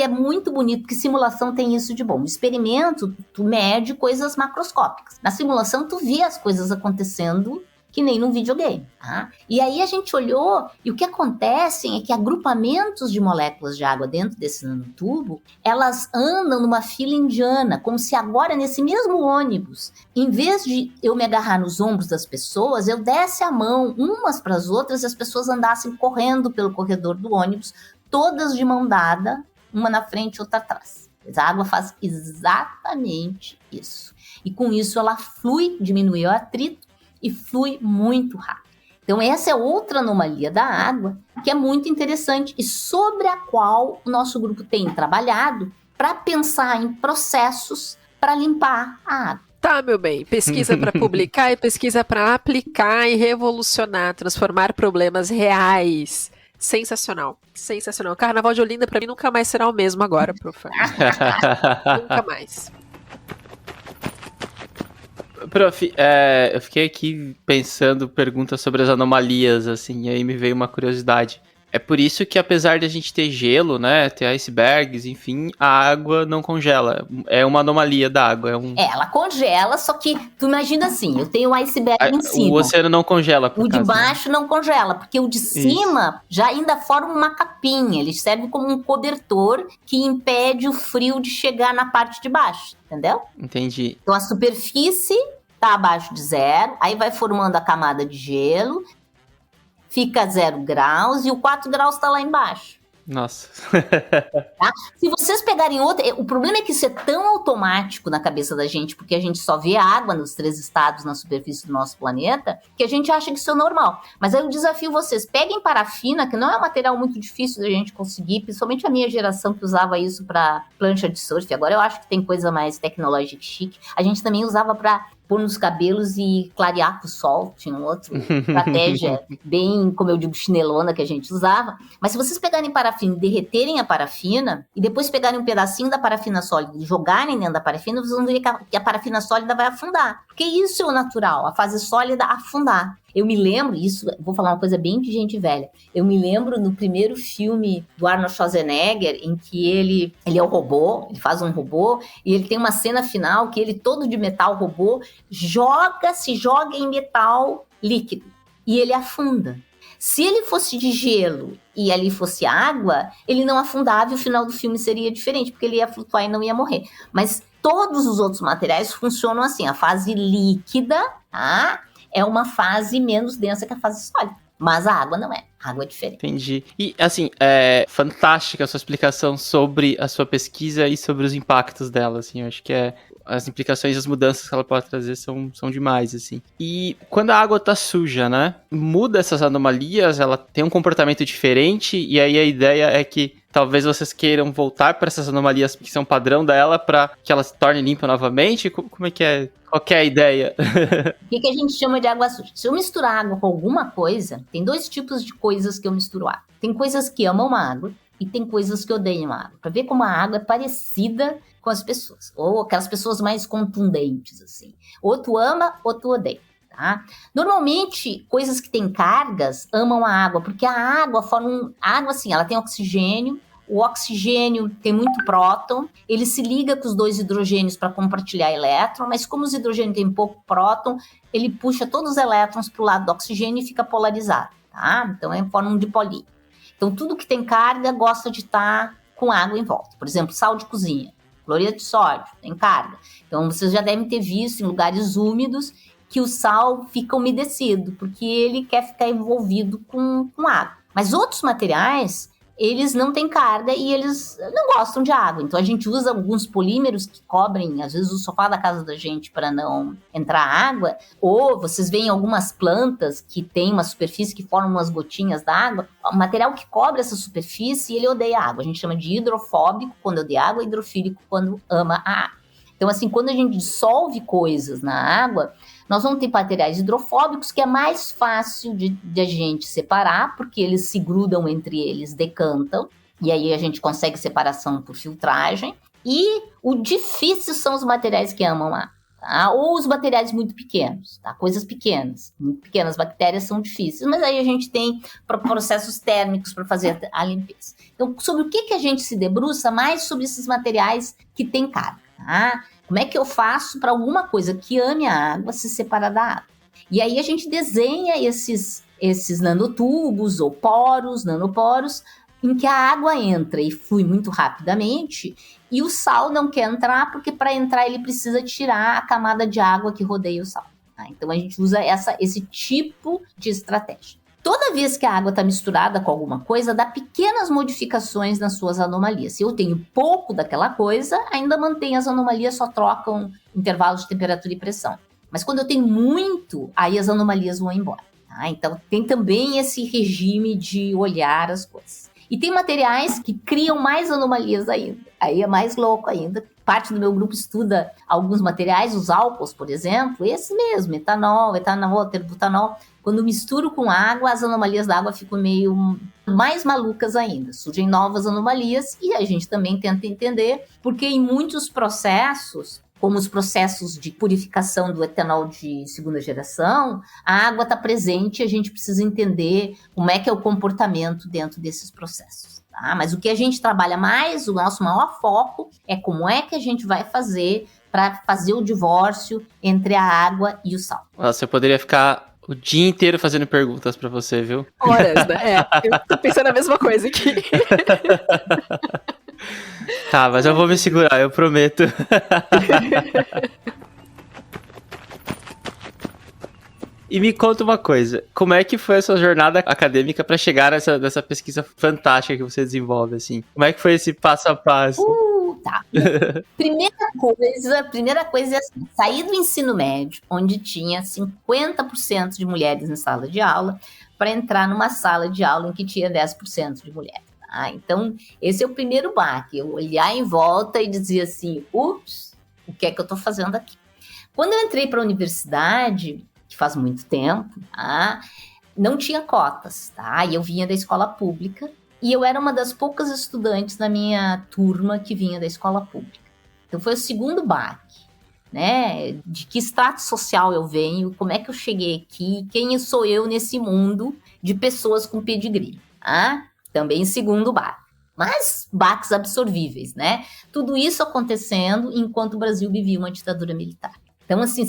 é muito bonito, porque simulação tem isso de bom. No experimento, tu mede coisas macroscópicas. Na simulação, tu vê as coisas acontecendo que nem num videogame, tá? E aí a gente olhou, e o que acontece é que agrupamentos de moléculas de água dentro desse nanotubo, elas andam numa fila indiana, como se agora nesse mesmo ônibus, em vez de eu me agarrar nos ombros das pessoas, eu desse a mão umas para as outras e as pessoas andassem correndo pelo corredor do ônibus, todas de mão dada, uma na frente e outra atrás. A água faz exatamente isso. E com isso ela flui, diminui o atrito, e flui muito rápido. Então essa é outra anomalia da água que é muito interessante e sobre a qual o nosso grupo tem trabalhado para pensar em processos para limpar a água. Tá, meu bem, pesquisa para publicar e pesquisa para aplicar e revolucionar, transformar problemas reais. Sensacional, sensacional. Carnaval de Olinda para mim nunca mais será o mesmo agora, prof. Nunca mais. Prof, eu fiquei aqui pensando perguntas sobre as anomalias, assim, e aí me veio uma curiosidade. É por isso que, apesar de a gente ter gelo, né, ter icebergs, enfim, a água não congela. É uma anomalia da água. Ela congela, só que tu imagina assim, eu tenho o iceberg em O cima. oceano não congela, por O de caso, né? baixo não congela, porque o de cima já ainda forma uma capinha. Ele serve como um cobertor que impede o frio de chegar na parte de baixo, entendeu? Entendi. Então a superfície tá abaixo de 0, aí vai formando a camada de gelo, fica 0 graus e o 4 graus tá lá embaixo. Nossa. Tá? Se vocês pegarem outra... O problema é que isso é tão automático na cabeça da gente, porque a gente só vê água nos 3 estados na superfície do nosso planeta, que a gente acha que isso é normal. Mas aí eu desafio vocês, peguem parafina, que não é um material muito difícil da gente conseguir, principalmente a minha geração que usava isso para plancha de surf. Agora eu acho que tem coisa mais tecnológica e chique. A gente também usava para pôr nos cabelos e clarear com o sol. Tinha uma outra estratégia bem, como eu digo, chinelona que a gente usava. Mas se vocês pegarem parafina e derreterem a parafina, e depois pegarem um pedacinho da parafina sólida e jogarem dentro da parafina, vocês vão ver que a parafina sólida vai afundar. Porque isso é o natural, a fase sólida afundar. Eu me lembro, isso, vou falar uma coisa bem de gente velha, eu me lembro no primeiro filme do Arnold Schwarzenegger, em que ele é o robô, ele faz um robô, e ele tem uma cena final que ele, todo de metal robô, se joga em metal líquido, e ele afunda. Se ele fosse de gelo e ali fosse água, ele não afundava e o final do filme seria diferente, porque ele ia flutuar e não ia morrer. Mas todos os outros materiais funcionam assim, a fase líquida, tá? É uma fase menos densa que a fase sólida. Mas a água não é. A água é diferente. Entendi. E, assim, é fantástica a sua explicação sobre a sua pesquisa e sobre os impactos dela, assim. Eu acho que as implicações e as mudanças que ela pode trazer são demais, assim. E quando a água tá suja, né? Muda essas anomalias, ela tem um comportamento diferente, e aí a ideia é que talvez vocês queiram voltar para essas anomalias que são padrão dela para que ela se torne limpa novamente? Como é que é? Qual que é a ideia? O que a gente chama de água suja? Se eu misturar água com alguma coisa, tem 2 tipos de coisas que eu misturo água. Tem coisas que amam a água e tem coisas que odeiam a água. Para ver como a água é parecida com as pessoas. Ou aquelas pessoas mais contundentes, assim. Ou tu ama ou tu odeia. Tá? Normalmente, coisas que têm cargas amam a água, porque a água forma a água, assim, ela tem oxigênio, o oxigênio tem muito próton, ele se liga com os 2 hidrogênios para compartilhar elétron, mas como os hidrogênios têm pouco próton, ele puxa todos os elétrons para o lado do oxigênio e fica polarizado, tá? Então, é em forma de dipoli. Então, tudo que tem carga gosta de estar com água em volta. Por exemplo, sal de cozinha, cloreto de sódio, tem carga. Então, vocês já devem ter visto em lugares úmidos que o sal fica umedecido, porque ele quer ficar envolvido com água. Mas outros materiais, eles não têm carga e eles não gostam de água. Então a gente usa alguns polímeros que cobrem, às vezes, o sofá da casa da gente para não entrar água. Ou vocês veem algumas plantas que têm uma superfície que forma umas gotinhas d'água. O material que cobre essa superfície, ele odeia água. A gente chama de hidrofóbico quando odeia água e hidrofílico quando ama a água. Então, assim, quando a gente dissolve coisas na água, nós vamos ter materiais hidrofóbicos que é mais fácil de a gente separar, porque eles se grudam entre eles, decantam, e aí a gente consegue separação por filtragem. E o difícil são os materiais que amam água, tá? Ou os materiais muito pequenos, tá? Coisas pequenas, muito pequenas bactérias são difíceis, mas aí a gente tem processos térmicos para fazer a limpeza. Então, sobre o que a gente se debruça? Mais sobre esses materiais que têm carga, tá? Como é que eu faço para alguma coisa que ame a água se separar da água? E aí a gente desenha esses nanotubos ou poros, nanoporos, em que a água entra e flui muito rapidamente e o sal não quer entrar, porque para entrar ele precisa tirar a camada de água que rodeia o sal. Tá? Então a gente usa esse tipo de estratégia. Toda vez que a água está misturada com alguma coisa, dá pequenas modificações nas suas anomalias. Se eu tenho pouco daquela coisa, ainda mantém as anomalias, só trocam intervalos de temperatura e pressão. Mas quando eu tenho muito, aí as anomalias vão embora. Tá? Então tem também esse regime de olhar as coisas. E tem materiais que criam mais anomalias ainda. Aí é mais louco ainda. Parte do meu grupo estuda alguns materiais, os álcools, por exemplo, esse mesmo, etanol, terbutanol. Quando misturo com água, as anomalias da água ficam meio mais malucas ainda. Surgem novas anomalias e a gente também tenta entender, porque em muitos processos como os processos de purificação do etanol de segunda geração, a água está presente e a gente precisa entender como é que é o comportamento dentro desses processos. Tá? Mas o que a gente trabalha mais, o nosso maior foco, é como é que a gente vai fazer para fazer o divórcio entre a água e o sal. Nossa, eu poderia ficar o dia inteiro fazendo perguntas pra você, viu? Horas, né? Eu tô pensando a mesma coisa aqui. Tá, mas eu vou me segurar, eu prometo. E me conta uma coisa, como é que foi a sua jornada acadêmica pra chegar nessa pesquisa fantástica que você desenvolve, assim? Como é que foi esse passo a passo? Tá. Primeira coisa é assim, sair do ensino médio, onde tinha 50% de mulheres na sala de aula, para entrar numa sala de aula em que tinha 10% de mulheres. Tá? Então, esse é o primeiro baque. Eu olhar em volta e dizer assim, ups, o que é que eu estou fazendo aqui? Quando eu entrei para a universidade, que faz muito tempo, tá? Não tinha cotas, tá? E eu vinha da escola pública, e eu era uma das poucas estudantes na minha turma que vinha da escola pública. Então foi o segundo baque, né? De que status social eu venho, como é que eu cheguei aqui, quem sou eu nesse mundo de pessoas com pedigree, tá? Também segundo baque. Mas baques absorvíveis, né? Tudo isso acontecendo enquanto o Brasil vivia uma ditadura militar. Então, assim,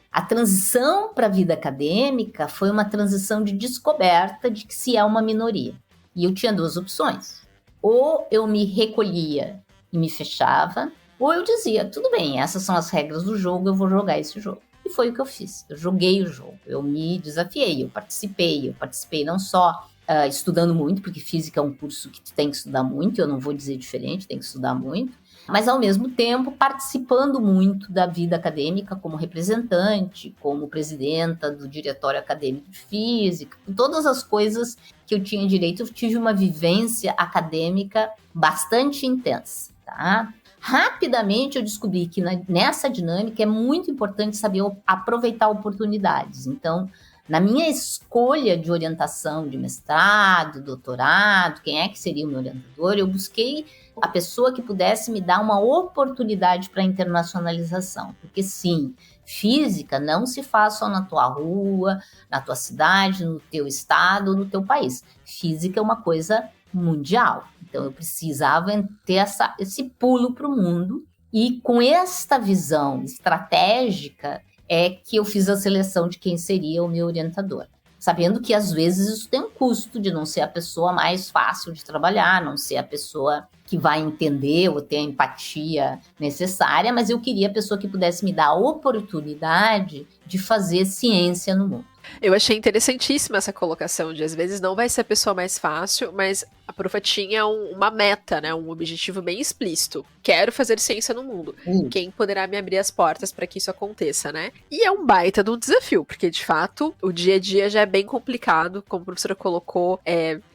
a transição para a vida acadêmica foi uma transição de descoberta de que se é uma minoria. E eu tinha duas opções. Ou eu me recolhia e me fechava, ou eu dizia, tudo bem, essas são as regras do jogo, eu vou jogar esse jogo. E foi o que eu fiz. Eu joguei o jogo, eu me desafiei, eu participei não só estudando muito, porque física é um curso que tu tem que estudar muito, eu não vou dizer diferente, tem que estudar muito, mas ao mesmo tempo participando muito da vida acadêmica como representante, como presidenta do Diretório Acadêmico de Física, todas as coisas que eu tinha direito, eu tive uma vivência acadêmica bastante intensa, tá? Rapidamente eu descobri que nessa dinâmica é muito importante saber aproveitar oportunidades. Então, na minha escolha de orientação de mestrado, doutorado, quem é que seria o meu orientador, eu busquei a pessoa que pudesse me dar uma oportunidade para internacionalização. Porque sim, física não se faz só na tua rua, na tua cidade, no teu estado, no teu país. Física é uma coisa mundial. Então eu precisava ter esse pulo para o mundo. E com esta visão estratégica é que eu fiz a seleção de quem seria o meu orientador. Sabendo que às vezes isso tem um custo de não ser a pessoa mais fácil de trabalhar, não ser a pessoa que vai entender ou ter a empatia necessária, mas eu queria a pessoa que pudesse me dar a oportunidade de fazer ciência no mundo. Eu achei interessantíssima essa colocação de às vezes não vai ser a pessoa mais fácil, mas a profa tinha uma meta, né, um objetivo bem explícito. Quero fazer ciência no mundo. Quem poderá me abrir as portas para que isso aconteça, né? E é um baita de um desafio, porque de fato o dia a dia já é bem complicado, como a professora colocou,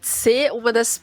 ser uma das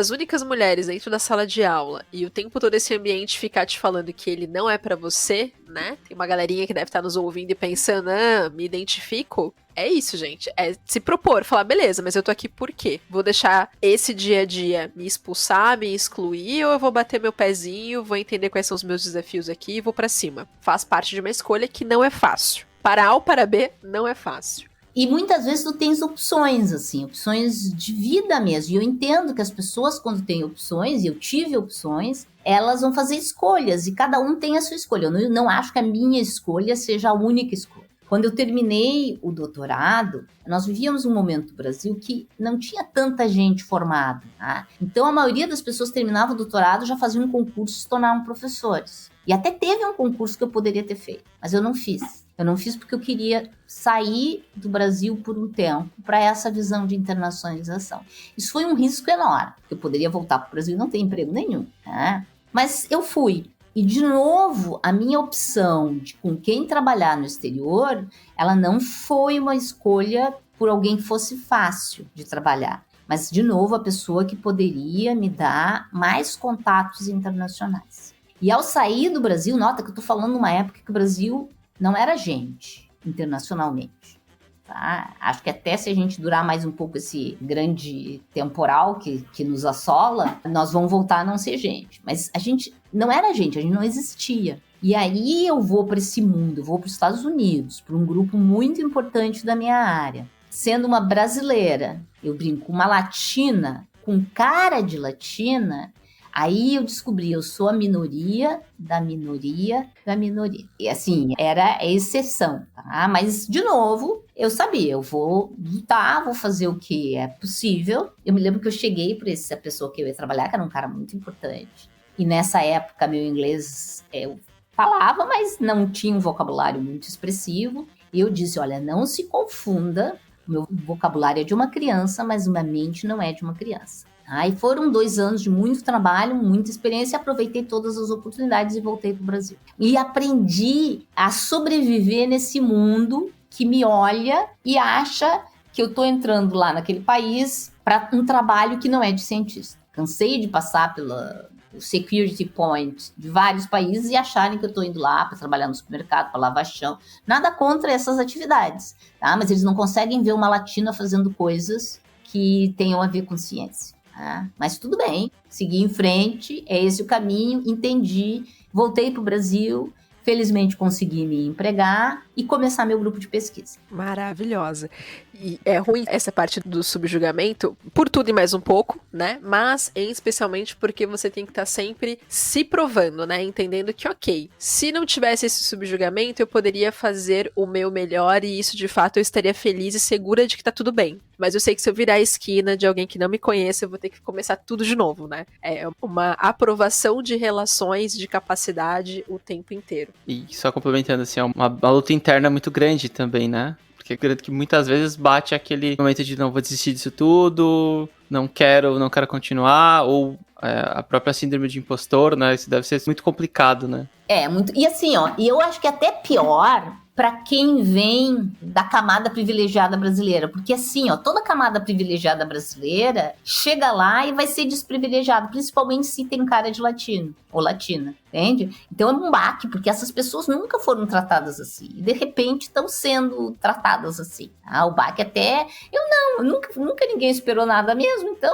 únicas mulheres dentro da sala de aula e o tempo todo esse ambiente ficar te falando que ele não é para você, né? Tem uma galerinha que deve estar nos ouvindo e pensando, me identifico. É isso, gente. É se propor, falar, beleza, mas eu tô aqui por quê? Vou deixar esse dia a dia me expulsar, me excluir, ou eu vou bater meu pezinho, vou entender quais são os meus desafios aqui e vou pra cima. Faz parte de uma escolha que não é fácil. Para A ou para B, não é fácil. E muitas vezes tu tens opções, assim, opções de vida mesmo. E eu entendo que as pessoas, quando têm opções, e eu tive opções, elas vão fazer escolhas, e cada um tem a sua escolha. Eu não acho que a minha escolha seja a única escolha. Quando eu terminei o doutorado, nós vivíamos um momento no Brasil que não tinha tanta gente formada, tá? Então a maioria das pessoas terminava o doutorado, já faziam um concurso e se tornavam professores. E até teve um concurso que eu poderia ter feito, mas eu não fiz. Eu não fiz porque eu queria sair do Brasil por um tempo para essa visão de internacionalização. Isso foi um risco enorme, porque eu poderia voltar para o Brasil e não ter emprego nenhum, né? Mas eu fui. E, de novo, a minha opção de com quem trabalhar no exterior, ela não foi uma escolha por alguém que fosse fácil de trabalhar. Mas, de novo, a pessoa que poderia me dar mais contatos internacionais. E ao sair do Brasil, nota que eu estou falando numa época que o Brasil não era gente internacionalmente. Tá? Acho que até se a gente durar mais um pouco esse grande temporal que nos assola, nós vamos voltar a não ser gente. Mas a gente não era gente, a gente não existia. E aí eu vou para esse mundo, eu vou para os Estados Unidos, para um grupo muito importante da minha área. Sendo uma brasileira, eu brinco, uma latina, com cara de latina, aí eu descobri, eu sou a minoria da minoria da minoria. E assim, era a exceção, tá? Mas, de novo, eu sabia, eu vou lutar, vou fazer o que é possível. Eu me lembro que eu cheguei para essa pessoa que eu ia trabalhar, que era um cara muito importante. E nessa época, meu inglês, eu falava, mas não tinha um vocabulário muito expressivo. E eu disse, olha, não se confunda, meu vocabulário é de uma criança, mas minha mente não é de uma criança. Aí foram 2 anos de muito trabalho, muita experiência, aproveitei todas as oportunidades e voltei para o Brasil. E aprendi a sobreviver nesse mundo que me olha e acha que eu estou entrando lá naquele país para um trabalho que não é de cientista. Cansei de passar pela security point de vários países e acharem que eu estou indo lá para trabalhar no supermercado, para lavar chão. Nada contra essas atividades, tá? Mas eles não conseguem ver uma latina fazendo coisas que tenham a ver com ciência. Tá? Mas tudo bem, segui em frente, é esse o caminho, entendi, voltei para o Brasil, felizmente consegui me empregar e começar meu grupo de pesquisa. Maravilhosa. E é ruim essa parte do subjugamento, por tudo e mais um pouco, né? Mas, especialmente porque você tem que estar sempre se provando, né? Entendendo que, ok, se não tivesse esse subjugamento, eu poderia fazer o meu melhor e isso, de fato, eu estaria feliz e segura de que tá tudo bem. Mas eu sei que se eu virar a esquina de alguém que não me conhece, eu vou ter que começar tudo de novo, né? É uma aprovação de relações, de capacidade o tempo inteiro. E só complementando, assim, é uma luta interna muito grande também, né? Porque eu acredito que muitas vezes bate aquele momento de não vou desistir disso tudo, não quero continuar, ou a própria síndrome de impostor, né? Isso deve ser muito complicado, né? Muito. E assim, e eu acho que até pior para quem vem da camada privilegiada brasileira. Porque assim, toda camada privilegiada brasileira chega lá e vai ser desprivilegiada, principalmente se tem cara de latino ou latina, entende? Então é um baque, porque essas pessoas nunca foram tratadas assim. E de repente estão sendo tratadas assim. O baque até... Nunca ninguém esperou nada mesmo, então...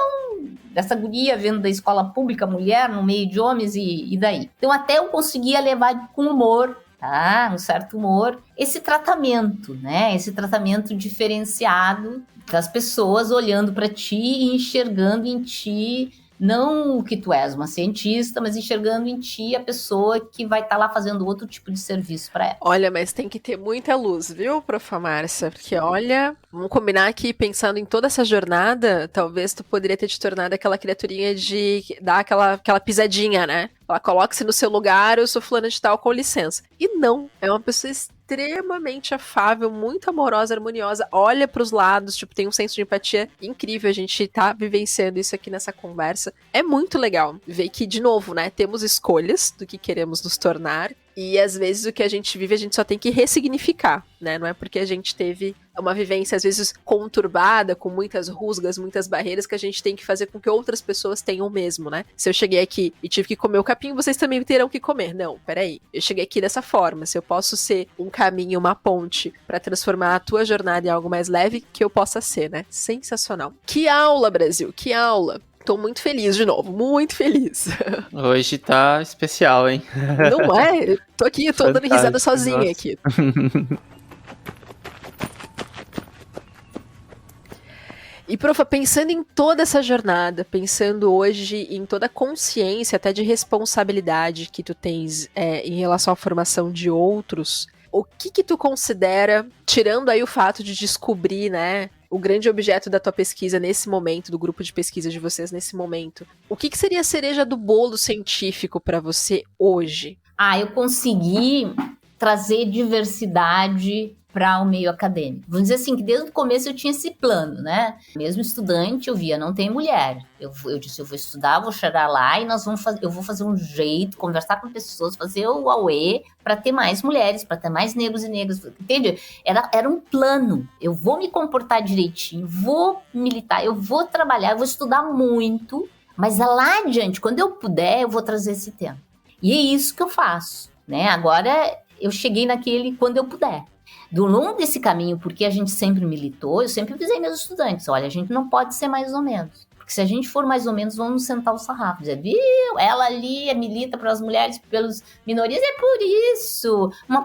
Dessa guria vendo da escola pública, mulher no meio de homens e daí. Então até eu conseguia levar com humor, tá? Um certo humor, esse tratamento, né? Esse tratamento diferenciado das pessoas olhando para ti e enxergando em ti não o que tu és, uma cientista, mas enxergando em ti a pessoa que vai estar lá fazendo outro tipo de serviço para ela. Olha, mas tem que ter muita luz, viu, profa Márcia? Porque olha, vamos combinar que pensando em toda essa jornada, talvez tu poderia ter te tornado aquela criaturinha de dar aquela pisadinha, né? Ela coloca-se no seu lugar, eu sou fulana de tal, com licença. E não, é uma pessoa extremamente afável, muito amorosa, harmoniosa, olha pros lados, tem um senso de empatia incrível, a gente tá vivenciando isso aqui nessa conversa. É muito legal ver que, de novo, né, temos escolhas do que queremos nos tornar, e às vezes o que a gente vive a gente só tem que ressignificar, né, não é porque a gente teve uma vivência às vezes conturbada, com muitas rusgas, muitas barreiras, que a gente tem que fazer com que outras pessoas tenham o mesmo, né? Se eu cheguei aqui e tive que comer o capim, vocês também terão que comer. Não, peraí. Eu cheguei aqui dessa forma. Se eu posso ser um caminho, uma ponte pra transformar a tua jornada em algo mais leve, que eu possa ser, né? Sensacional. Que aula, Brasil! Que aula! Tô muito feliz de novo, muito feliz. Hoje tá especial, hein? Não é? Tô aqui, tô dando risada sozinha, nossa. Aqui. E, profa, pensando em toda essa jornada, pensando hoje em toda a consciência, até de responsabilidade que tu tens em relação à formação de outros, o que tu considera, tirando aí o fato de descobrir, né, o grande objeto da tua pesquisa nesse momento, do grupo de pesquisa de vocês nesse momento, o que seria a cereja do bolo científico para você hoje? Eu consegui trazer diversidade para o meio acadêmico. Vamos dizer assim, que desde o começo eu tinha esse plano, né? Mesmo estudante, eu via, não tem mulher. Eu disse, eu vou estudar, vou chegar lá e eu vou fazer um jeito, conversar com pessoas, fazer o AUE para ter mais mulheres, para ter mais negros e negras, entende? Era um plano. Eu vou me comportar direitinho, vou militar, eu vou trabalhar, eu vou estudar muito, mas lá adiante, quando eu puder, eu vou trazer esse tema. E é isso que eu faço, né? Agora eu cheguei naquele quando eu puder. Do longo desse caminho, porque a gente sempre militou, eu sempre avisei meus estudantes, olha, a gente não pode ser mais ou menos. Porque Porque se a gente for mais ou menos, vamos sentar o sarrafo, dizer, viu, ela ali milita pelas mulheres, pelas minorias, é por isso, uma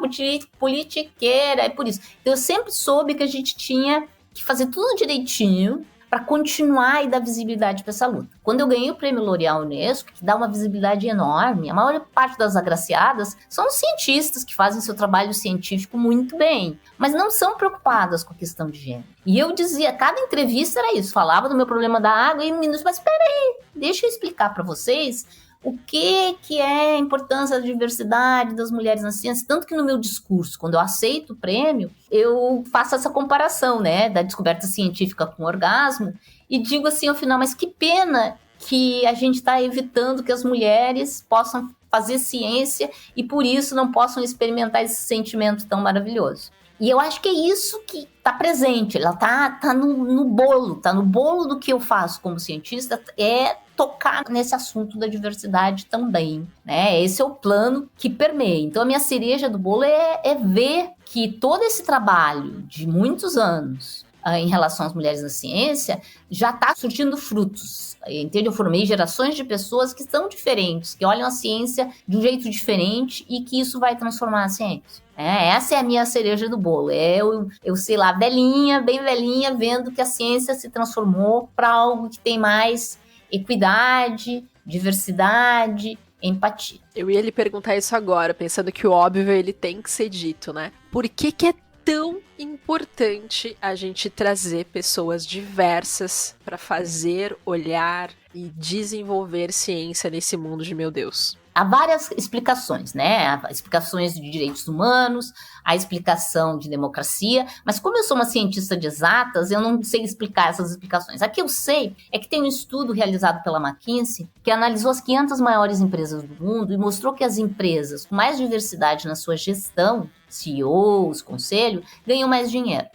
politiqueira, é por isso. Então eu sempre soube que a gente tinha que fazer tudo direitinho para continuar e dar visibilidade para essa luta. Quando eu ganhei o prêmio L'Oréal Unesco, que dá uma visibilidade enorme, a maior parte das agraciadas são cientistas que fazem seu trabalho científico muito bem, mas não são preocupadas com a questão de gênero. E eu dizia, cada entrevista era isso, falava do meu problema da água e meninos, mas peraí, deixa eu explicar para vocês o que é a importância da diversidade das mulheres na ciência, tanto que no meu discurso, quando eu aceito o prêmio, eu faço essa comparação, né, da descoberta científica com o orgasmo, e digo assim ao final, mas que pena que a gente está evitando que as mulheres possam fazer ciência e por isso não possam experimentar esse sentimento tão maravilhoso. E eu acho que é isso que está presente, ela tá no bolo do que eu faço como cientista, é tocar nesse assunto da diversidade também, né? Esse é o plano que permeia. Então a minha cereja do bolo é ver que todo esse trabalho de muitos anos em relação às mulheres na ciência já está surtindo frutos. Entende? Eu formei gerações de pessoas que são diferentes, que olham a ciência de um jeito diferente e que isso vai transformar a ciência. Essa é a minha cereja do bolo. Eu sei lá, velhinha, bem velhinha, vendo que a ciência se transformou para algo que tem mais equidade, diversidade, empatia. Eu ia lhe perguntar isso agora, pensando que o óbvio ele tem que ser dito, né? Por que é tão importante a gente trazer pessoas diversas para fazer, olhar e desenvolver ciência nesse mundo de meu Deus? Há várias explicações, né? Há explicações de direitos humanos, há explicação de democracia, mas como eu sou uma cientista de exatas, eu não sei explicar essas explicações. A que eu sei é que tem um estudo realizado pela McKinsey que analisou as 500 maiores empresas do mundo e mostrou que as empresas com mais diversidade na sua gestão, CEOs, conselho, ganham mais dinheiro.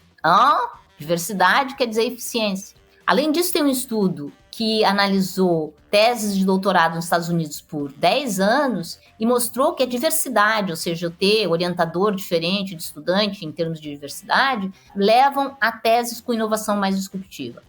Diversidade quer dizer eficiência. Além disso, tem um estudo que analisou teses de doutorado nos Estados Unidos por 10 anos e mostrou que a diversidade, ou seja, eu ter orientador diferente de estudante em termos de diversidade, levam a teses com inovação mais disruptiva.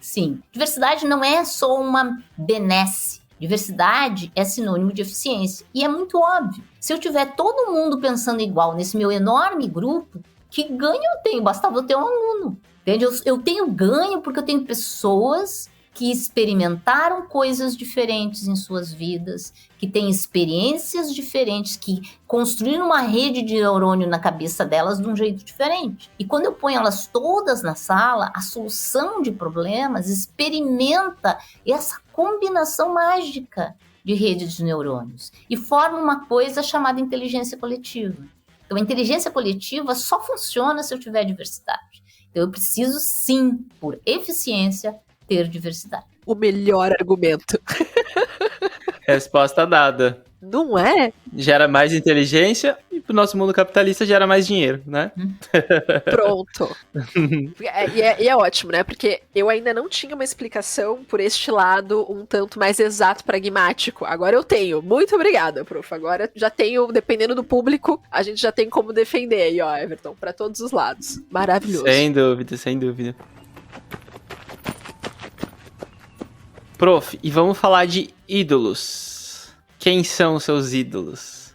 Sim. Diversidade não é só uma benesse. Diversidade é sinônimo de eficiência. E é muito óbvio. Se eu tiver todo mundo pensando igual nesse meu enorme grupo, que ganho eu tenho? Bastava eu ter um aluno. Entende? Eu tenho ganho porque eu tenho pessoas que experimentaram coisas diferentes em suas vidas, que têm experiências diferentes, que construíram uma rede de neurônio na cabeça delas de um jeito diferente. E quando eu ponho elas todas na sala, a solução de problemas experimenta essa combinação mágica de redes de neurônios e forma uma coisa chamada inteligência coletiva. Então, a inteligência coletiva só funciona se eu tiver diversidade. Então, eu preciso, sim, por eficiência, ter diversidade. O melhor argumento. Resposta dada. Não é? Gera mais inteligência e pro nosso mundo capitalista gera mais dinheiro, né? Pronto. E é ótimo, né? Porque eu ainda não tinha uma explicação por este lado um tanto mais exato, pragmático. Agora eu tenho. Muito obrigada, prof. Agora já tenho, dependendo do público, a gente já tem como defender aí, ó, Everton, pra todos os lados. Maravilhoso. Sem dúvida, sem dúvida. Prof, e vamos falar de ídolos. Quem são os seus ídolos?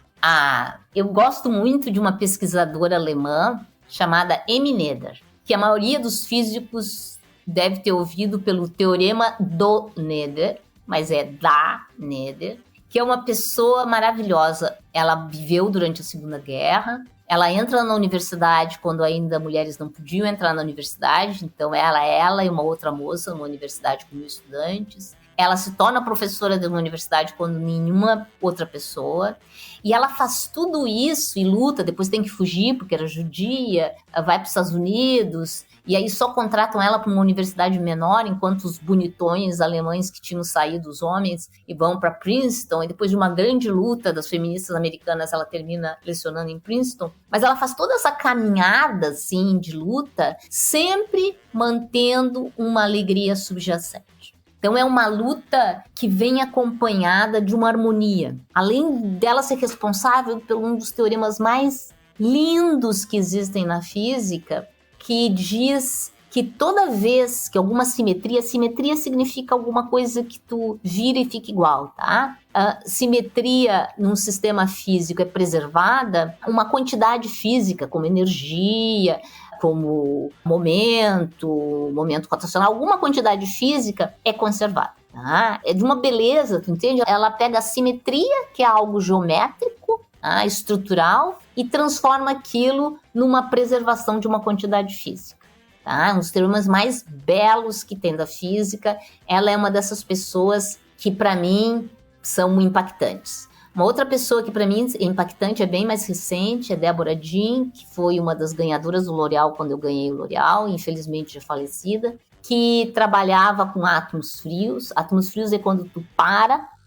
Eu gosto muito de uma pesquisadora alemã chamada Emmy Noether, que a maioria dos físicos deve ter ouvido pelo teorema do Noether, mas é da Noether, que é uma pessoa maravilhosa. Ela viveu durante a Segunda Guerra, ela entra na universidade quando ainda mulheres não podiam entrar na universidade, então ela e uma outra moça numa universidade com 1.000 estudantes. Ela se torna professora de uma universidade quando nenhuma outra pessoa. E ela faz tudo isso e luta, depois tem que fugir porque era judia, vai para os Estados Unidos, e aí só contratam ela para uma universidade menor, enquanto os bonitões alemães que tinham saído, os homens, e vão para Princeton, e depois de uma grande luta das feministas americanas, ela termina lecionando em Princeton. Mas ela faz toda essa caminhada, assim, de luta, sempre mantendo uma alegria subjacente. Então é uma luta que vem acompanhada de uma harmonia. Além dela ser responsável por um dos teoremas mais lindos que existem na física, que diz que que toda vez que alguma simetria significa alguma coisa que tu vira e fica igual, tá? A simetria num sistema físico é preservada, uma quantidade física, como energia, como momento rotacional, alguma quantidade física é conservada. Tá? É de uma beleza, tu entende? Ela pega a simetria, que é algo geométrico, tá? Estrutural, e transforma aquilo numa preservação de uma quantidade física. Tá? Um dos termos mais belos que tem da física. Ela é uma dessas pessoas que, para mim, são impactantes. Uma outra pessoa que, para mim, é impactante, é bem mais recente, é Débora Jean, que foi uma das ganhadoras do L'Oréal quando eu ganhei o L'Oréal, infelizmente já falecida, que trabalhava com átomos frios. Átomos frios é quando tu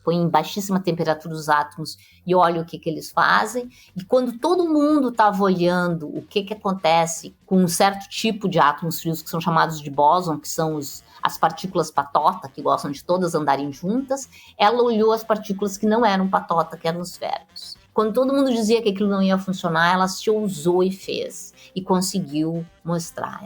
põe em baixíssima temperatura os átomos e olha o que eles fazem. E quando todo mundo estava olhando o que acontece com um certo tipo de átomos frios, que são chamados de bóson, que são as partículas patota, que gostam de todas andarem juntas, ela olhou as partículas que não eram patota, que eram os férmions. Quando todo mundo dizia que aquilo não ia funcionar, ela se ousou e fez. E conseguiu mostrar.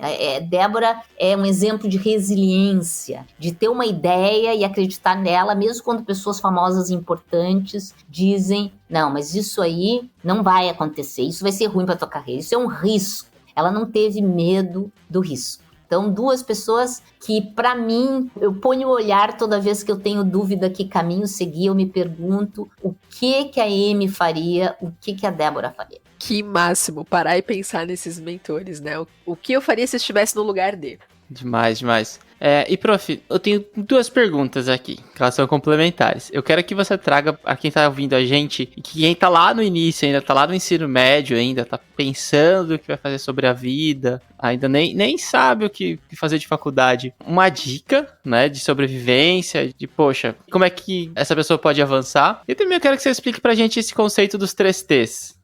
Débora é um exemplo de resiliência, de ter uma ideia e acreditar nela, mesmo quando pessoas famosas e importantes dizem, não, mas isso aí não vai acontecer, isso vai ser ruim para tua carreira, isso é um risco. Ela não teve medo do risco. Então, duas pessoas que, para mim, eu ponho o olhar toda vez que eu tenho dúvida que caminho seguir, eu me pergunto o que a Amy faria, o que a Débora faria. Que máximo, parar e pensar nesses mentores, né? O que eu faria se estivesse no lugar dele? Demais, demais. E, prof, eu tenho 2 perguntas aqui, que elas são complementares. Eu quero que você traga a quem tá ouvindo a gente, e que quem tá lá no início ainda, tá lá no ensino médio ainda, tá pensando o que vai fazer sobre a vida, ainda nem sabe o que fazer de faculdade. Uma dica, né, de sobrevivência, de, poxa, como é que essa pessoa pode avançar? E também eu quero que você explique pra gente esse conceito dos 3 T's.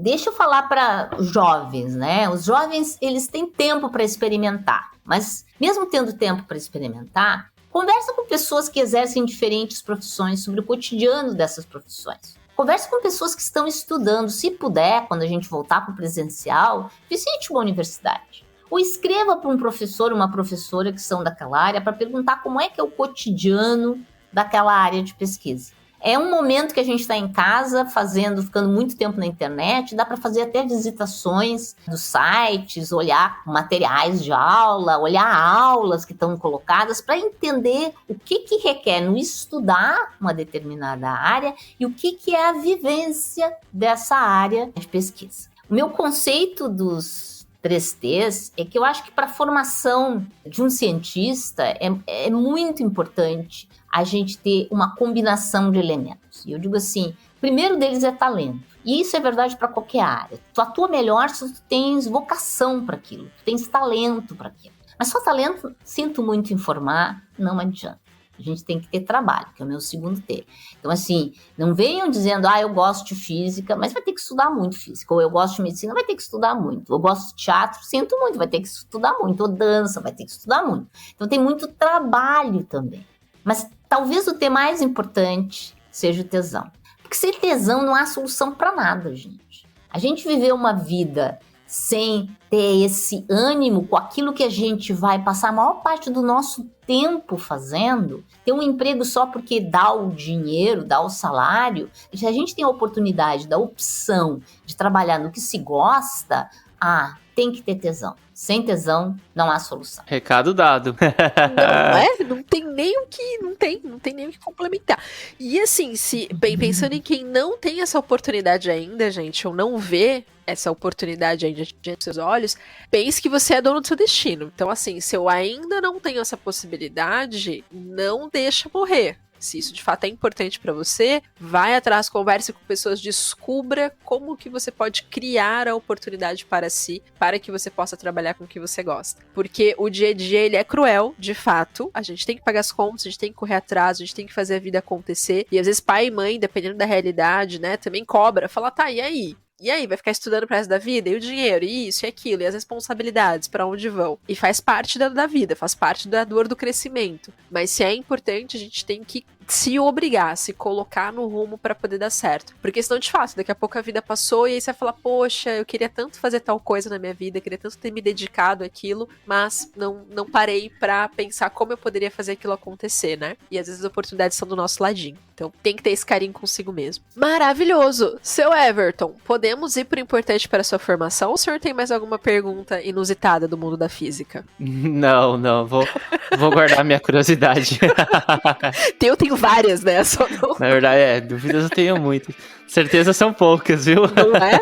Deixa eu falar para os jovens, né? Os jovens, eles têm tempo para experimentar, mas mesmo tendo tempo para experimentar, conversa com pessoas que exercem diferentes profissões sobre o cotidiano dessas profissões. Converse com pessoas que estão estudando. Se puder, quando a gente voltar para o presencial, visite uma universidade. Ou escreva para um professor, uma professora que são daquela área para perguntar como é que é o cotidiano daquela área de pesquisa. É um momento que a gente está em casa ficando muito tempo na internet, dá para fazer até visitações dos sites, olhar materiais de aula, olhar aulas que estão colocadas para entender o que requer no estudar uma determinada área e o que é a vivência dessa área de pesquisa. O meu conceito dos 3 T's é que eu acho que para a formação de um cientista é muito importante a gente ter uma combinação de elementos. E eu digo assim, o primeiro deles é talento. E isso é verdade para qualquer área. Tu atua melhor se tu tens vocação para aquilo, tu tens talento para aquilo. Mas só talento, sinto muito informar, não adianta. A gente tem que ter trabalho, que é o meu segundo T. Então, assim, não venham dizendo, eu gosto de física, mas vai ter que estudar muito física. Ou eu gosto de medicina, vai ter que estudar muito. Eu gosto de teatro, sinto muito, vai ter que estudar muito. Ou dança, vai ter que estudar muito. Então, tem muito trabalho também. Mas talvez o T mais importante seja o tesão. Porque sem tesão não há solução para nada, gente. A gente viveu uma vida sem ter esse ânimo com aquilo que a gente vai passar a maior parte do nosso tempo fazendo, ter um emprego só porque dá o dinheiro, dá o salário. Se a gente tem a oportunidade, da opção de trabalhar no que se gosta, tem que ter tesão. Sem tesão, não há solução. Recado dado. Não tem nem o que complementar. E assim, pensando em quem não tem essa oportunidade ainda, gente, ou não vê essa oportunidade ainda diante dos seus olhos, pense que você é dono do seu destino. Então, assim, se eu ainda não tenho essa possibilidade, não deixa morrer. Se isso de fato é importante para você, vai atrás, converse com pessoas, descubra como que você pode criar a oportunidade para si, para que você possa trabalhar com o que você gosta. Porque o dia a dia, ele é cruel, de fato. A gente tem que pagar as contas, a gente tem que correr atrás, a gente tem que fazer a vida acontecer. E às vezes pai e mãe, dependendo da realidade, né, também cobra, fala, e aí? E aí, vai ficar estudando pro resto da vida? E o dinheiro? E isso e aquilo? E as responsabilidades? Pra onde vão? E faz parte da vida, faz parte da dor do crescimento. Mas se é importante, a gente tem que se obrigar, se colocar no rumo pra poder dar certo. Porque senão, de fato, daqui a pouco a vida passou e aí você vai falar, poxa, eu queria tanto fazer tal coisa na minha vida, queria tanto ter me dedicado àquilo, mas não parei pra pensar como eu poderia fazer aquilo acontecer, né? E às vezes as oportunidades estão do nosso ladinho. Então tem que ter esse carinho consigo mesmo. Maravilhoso! Seu Everton, podemos ir pro importante para a sua formação ou o senhor tem mais alguma pergunta inusitada do mundo da física? Não, vou guardar minha curiosidade. Eu tenho várias, né? Só não... Na verdade, dúvidas eu tenho muitas. Certeza são poucas, viu? Não é?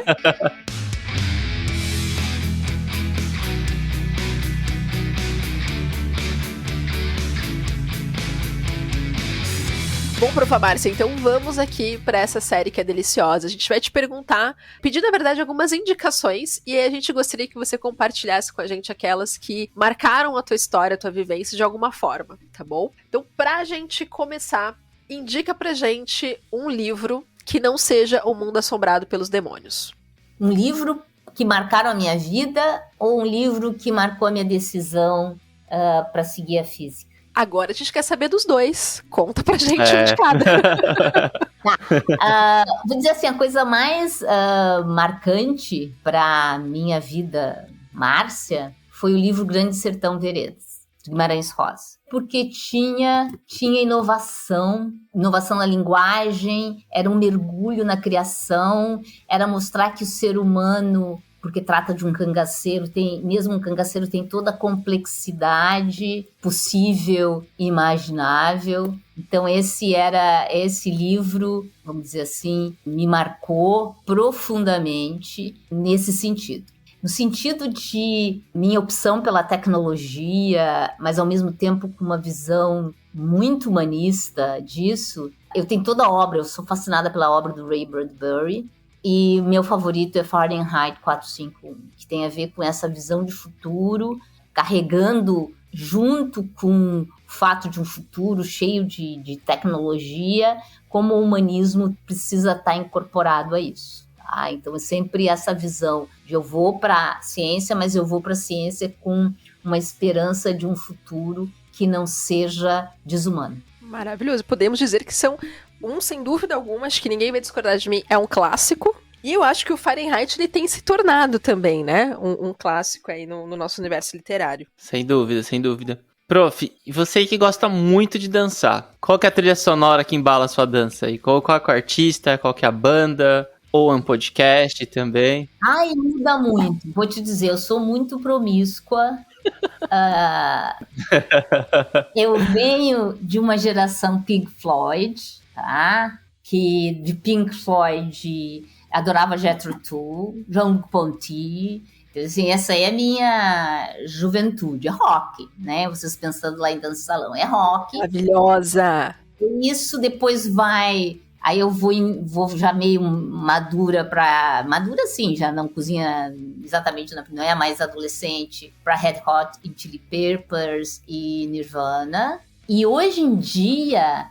Bom, profa Márcia, então vamos aqui para essa série que é deliciosa. A gente vai te perguntar, pedir na verdade algumas indicações e a gente gostaria que você compartilhasse com a gente aquelas que marcaram a tua história, a tua vivência de alguma forma, tá bom? Então, pra gente começar, indica pra gente um livro que não seja O Mundo Assombrado pelos Demônios. Um livro que marcaram a minha vida ou um livro que marcou a minha decisão para seguir a física? Agora a gente quer saber dos dois. Conta pra gente um de cada. Vou dizer assim, a coisa mais marcante para minha vida, Márcia, foi o livro Grande Sertão Veredas, de Guimarães Rosa. Porque tinha inovação na linguagem, era um mergulho na criação, era mostrar que o ser humano, porque trata de um cangaceiro, mesmo um cangaceiro tem toda a complexidade possível e imaginável. Então esse livro, vamos dizer assim, me marcou profundamente nesse sentido. No sentido de minha opção pela tecnologia, mas ao mesmo tempo com uma visão muito humanista disso, eu tenho toda a obra, eu sou fascinada pela obra do Ray Bradbury, e meu favorito é Fahrenheit 451, que tem a ver com essa visão de futuro, carregando junto com o fato de um futuro cheio de tecnologia, como o humanismo precisa estar incorporado a isso. Então é sempre essa visão de eu vou para a ciência, mas eu vou para a ciência com uma esperança de um futuro que não seja desumano. Maravilhoso. Podemos dizer que são, sem dúvida alguma, acho que ninguém vai discordar de mim, é um clássico. E eu acho que o Fahrenheit ele tem se tornado também, né? Um clássico aí no nosso universo literário. Sem dúvida, sem dúvida. Prof, e você que gosta muito de dançar, qual que é a trilha sonora que embala a sua dança aí? Qual é o artista, qual que é a banda? Ou um podcast também? Muda muito. Vou te dizer, eu sou muito promíscua. Eu venho de uma geração Pink Floyd, tá? Que de Pink Floyd adorava Jethro Tull, John Ponty. Assim, essa aí é a minha juventude, é rock, né? Vocês pensando lá em dança de salão, é rock. Maravilhosa! E isso depois vai... Aí eu vou já meio madura sim, já não cozinha exatamente, não é mais adolescente, para Red Hot e Chili Peppers e Nirvana. E hoje em dia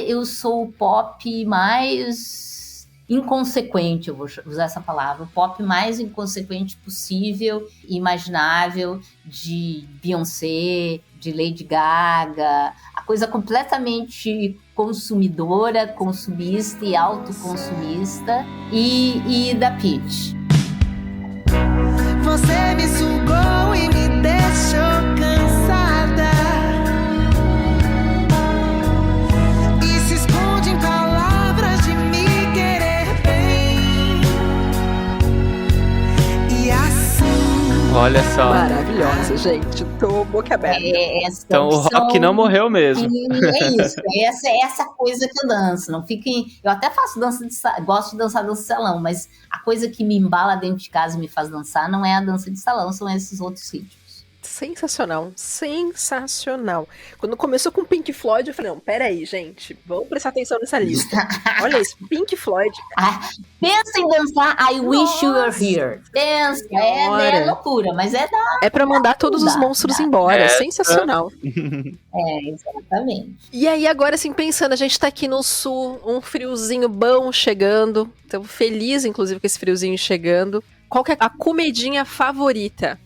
eu sou o pop mais inconsequente, eu vou usar essa palavra, o pop mais inconsequente possível, imaginável, de Beyoncé, de Lady Gaga, a coisa completamente consumidora, consumista e autoconsumista, e da Pitty. Você me sugou e me deixou cansada e se esconde em palavras de me querer bem. E assim... Olha só. Maravilhosa, gente. Tô boca aberta. Então o rock não morreu mesmo. É isso. Essa coisa que eu danço. Não fiquem. Eu até faço gosto de dançar dança de salão, mas a coisa que me embala dentro de casa e me faz dançar não é a dança de salão, são esses outros ritmos. Sensacional, sensacional. Quando começou com Pink Floyd, eu falei, não, peraí, gente, vamos prestar atenção nessa lista. Olha isso, Pink Floyd. Pensa em dançar I Wish You Were Here. Pensa, é loucura, mas é da... É pra mandar todos os monstros embora, sensacional. Exatamente. E aí agora, assim, pensando, a gente tá aqui no sul, um friozinho bom chegando, tô feliz, inclusive, com esse friozinho chegando. Qual que é a comidinha favorita?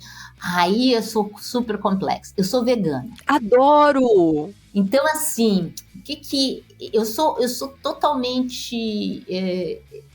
Aí eu sou super complexa. Eu sou vegana. Adoro! Então, assim, que eu sou totalmente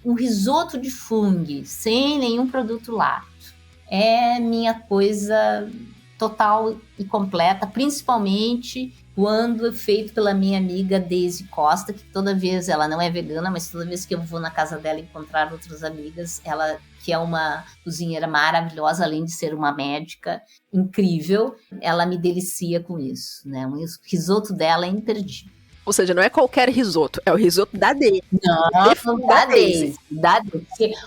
um risoto de fungo, sem nenhum produto lácteo. É minha coisa total e completa, principalmente quando é feito pela minha amiga Daisy Costa, que toda vez, ela não é vegana, mas toda vez que eu vou na casa dela encontrar outras amigas, ela, que é uma cozinheira maravilhosa, além de ser uma médica incrível, ela me delicia com isso, né? O risoto dela é imperdível. Ou seja, não é qualquer risoto, é o risoto da Daisy. Não, da Daisy.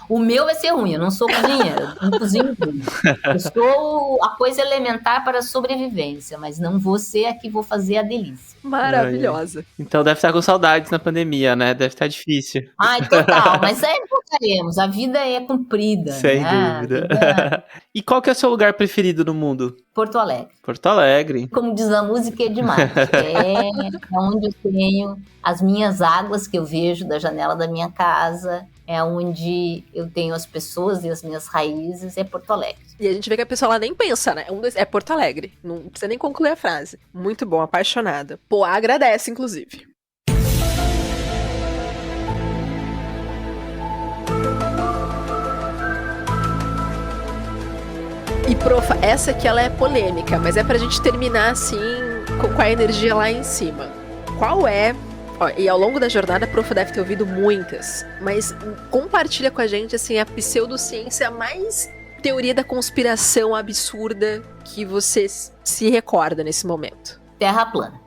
O meu vai ser ruim, eu não sou cozinheira, eu não cozinho ruim. Eu sou a coisa elementar para a sobrevivência, mas não vou ser a que vou fazer a delícia. Maravilhosa. Então deve estar com saudades na pandemia, né? Deve estar difícil. Ai, total, mas aí voltaremos, a vida é comprida. Sem né? dúvida. E qual que é o seu lugar preferido no mundo? Porto Alegre. Porto Alegre. Como diz a música, é demais. É onde eu tenho as minhas águas que eu vejo da janela da minha casa, é onde eu tenho as pessoas e as minhas raízes, é Porto Alegre. E a gente vê que a pessoa lá nem pensa, né? É Porto Alegre. Não precisa nem concluir a frase. Muito bom, apaixonada. Pô, agradece, inclusive. E, profa, essa aqui ela é polêmica, mas é pra gente terminar assim, com a energia lá em cima. Qual é... Ó, e ao longo da jornada, a profa deve ter ouvido muitas, mas compartilha com a gente, assim, a pseudociência mais teoria da conspiração absurda que você se recorda nesse momento. Terra plana.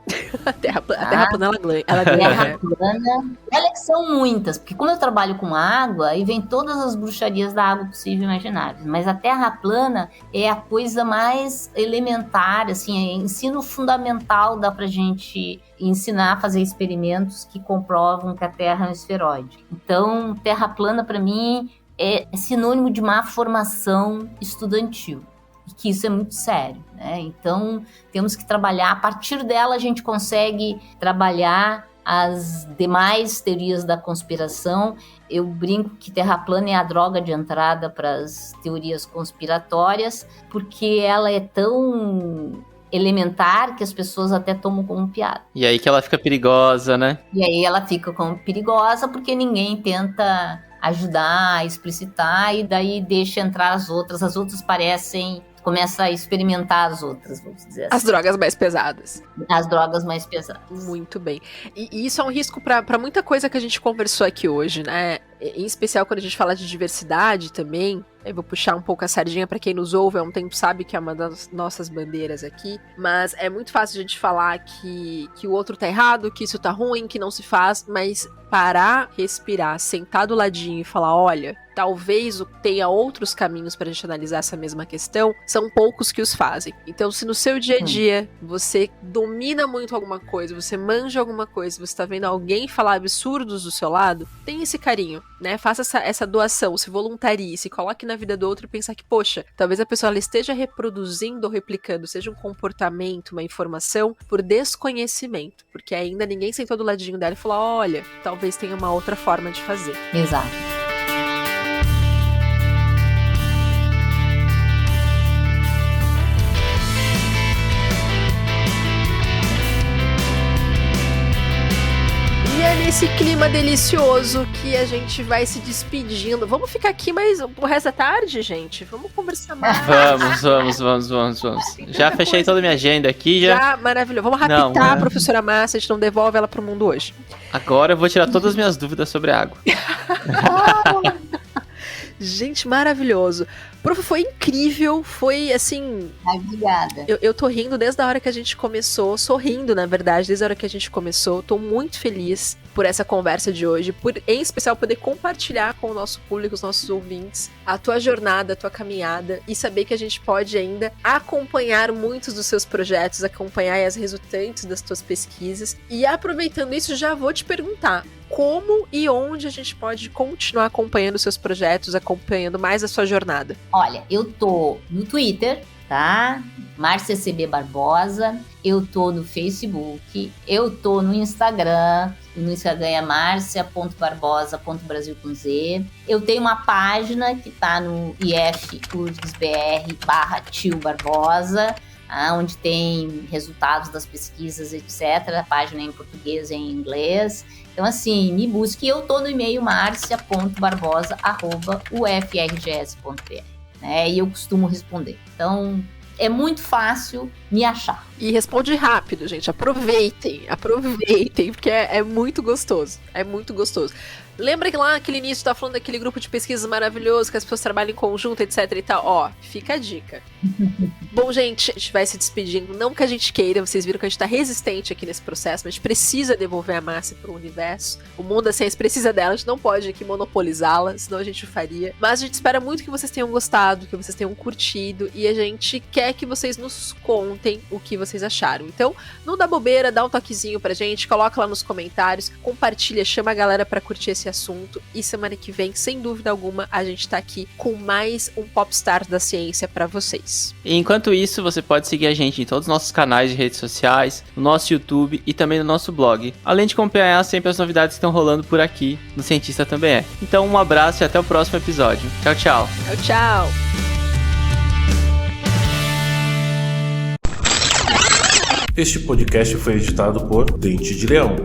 A terra plana, ela ganha. Terra plana. Olha que são muitas, porque como eu trabalho com água, aí vem todas as bruxarias da água possível e imaginárias. Mas a terra plana é a coisa mais elementar, assim, é ensino fundamental, dá pra gente ensinar a fazer experimentos que comprovam que a Terra é um esferoide. Então, terra plana, para mim, é sinônimo de má formação estudantil. E que isso é muito sério, né? Então, temos que trabalhar. A partir dela, a gente consegue trabalhar as demais teorias da conspiração. Eu brinco que terra plana é a droga de entrada para as teorias conspiratórias, porque ela é tão elementar que as pessoas até tomam como piada. E aí que ela fica perigosa, né? E aí ela fica como perigosa porque ninguém tenta ajudar a explicitar e daí deixa entrar as outras parecem... Começa a experimentar as outras, vamos dizer assim. As drogas mais pesadas. As drogas mais pesadas. Muito bem. E isso é um risco para muita coisa que a gente conversou aqui hoje, né? Em especial quando a gente fala de diversidade também. Eu vou puxar um pouco a sardinha para quem nos ouve há um tempo, sabe que é uma das nossas bandeiras aqui. Mas é muito fácil a gente falar que o outro tá errado, que isso tá ruim, que não se faz. Mas parar, respirar, sentar do ladinho e falar, olha, talvez tenha outros caminhos pra gente analisar essa mesma questão, são poucos que os fazem. Então, se no seu dia a dia você domina muito alguma coisa, você manja alguma coisa, você tá vendo alguém falar absurdos do seu lado, tem esse carinho, né? Faça essa doação, se voluntarie, se coloque na vida do outro e pensar que, poxa, talvez a pessoa ela esteja reproduzindo ou replicando, seja um comportamento, uma informação, por desconhecimento, porque ainda ninguém sentou do ladinho dela e falou, olha, talvez tenha uma outra forma de fazer. Exato. Nesse clima delicioso que a gente vai se despedindo. Vamos ficar aqui mais o resto da tarde, gente? Vamos conversar mais. Vamos. Já fechei toda a minha agenda aqui. Já maravilhoso. Vamos raptar a professora Márcia, a gente não devolve ela pro mundo hoje. Agora eu vou tirar todas as minhas dúvidas sobre água. Gente, maravilhoso. Prof, foi incrível, foi assim... Obrigada. Eu tô rindo desde a hora que a gente começou, sorrindo, na verdade, desde a hora que a gente começou. Tô muito feliz por essa conversa de hoje, por, em especial, poder compartilhar com o nosso público, os nossos ouvintes, a tua jornada, a tua caminhada, e saber que a gente pode ainda acompanhar muitos dos seus projetos, acompanhar as resultantes das tuas pesquisas. E aproveitando isso, já vou te perguntar, como e onde a gente pode continuar acompanhando seus projetos, acompanhando mais a sua jornada? Olha, eu tô no Twitter, tá? Márcia CB Barbosa. Eu tô no Facebook. Eu tô no Instagram. No Instagram é marcia.barbosa.brasil com Z. Eu tenho uma página que tá no IF URGS BR /Tio Barbosa. onde tem resultados das pesquisas, etc. A página é em português e em inglês. Então, assim, me busque. Eu tô no e-mail marcia.barbosa@ufrgs.br, né? E eu costumo responder. Então, é muito fácil me achar. E responde rápido, gente. Aproveitem, porque é muito gostoso. É muito gostoso. Lembra que lá naquele início tá falando daquele grupo de pesquisas maravilhoso, que as pessoas trabalham em conjunto, etc e tal? Ó, fica a dica. Bom, gente, a gente vai se despedindo. Não que a gente queira, vocês viram que a gente tá resistente aqui nesse processo, mas a gente precisa devolver a Márcia pro universo. O mundo da ciência precisa dela, a gente não pode aqui monopolizá-la, senão a gente faria. Mas a gente espera muito que vocês tenham gostado, que vocês tenham curtido, e a gente quer que vocês nos contem o que vocês acharam. Então, não dá bobeira, dá um toquezinho pra gente, coloca lá nos comentários, compartilha, chama a galera pra curtir esse assunto, e semana que vem, sem dúvida alguma, a gente tá aqui com mais um Popstars da Ciência pra vocês. E enquanto isso, você pode seguir a gente em todos os nossos canais de redes sociais, no nosso YouTube e também no nosso blog, além de acompanhar sempre as novidades que estão rolando por aqui no Cientista Também É. Então, um abraço e até o próximo episódio. Tchau, tchau! Tchau, tchau! Este podcast foi editado por Dente de Leão.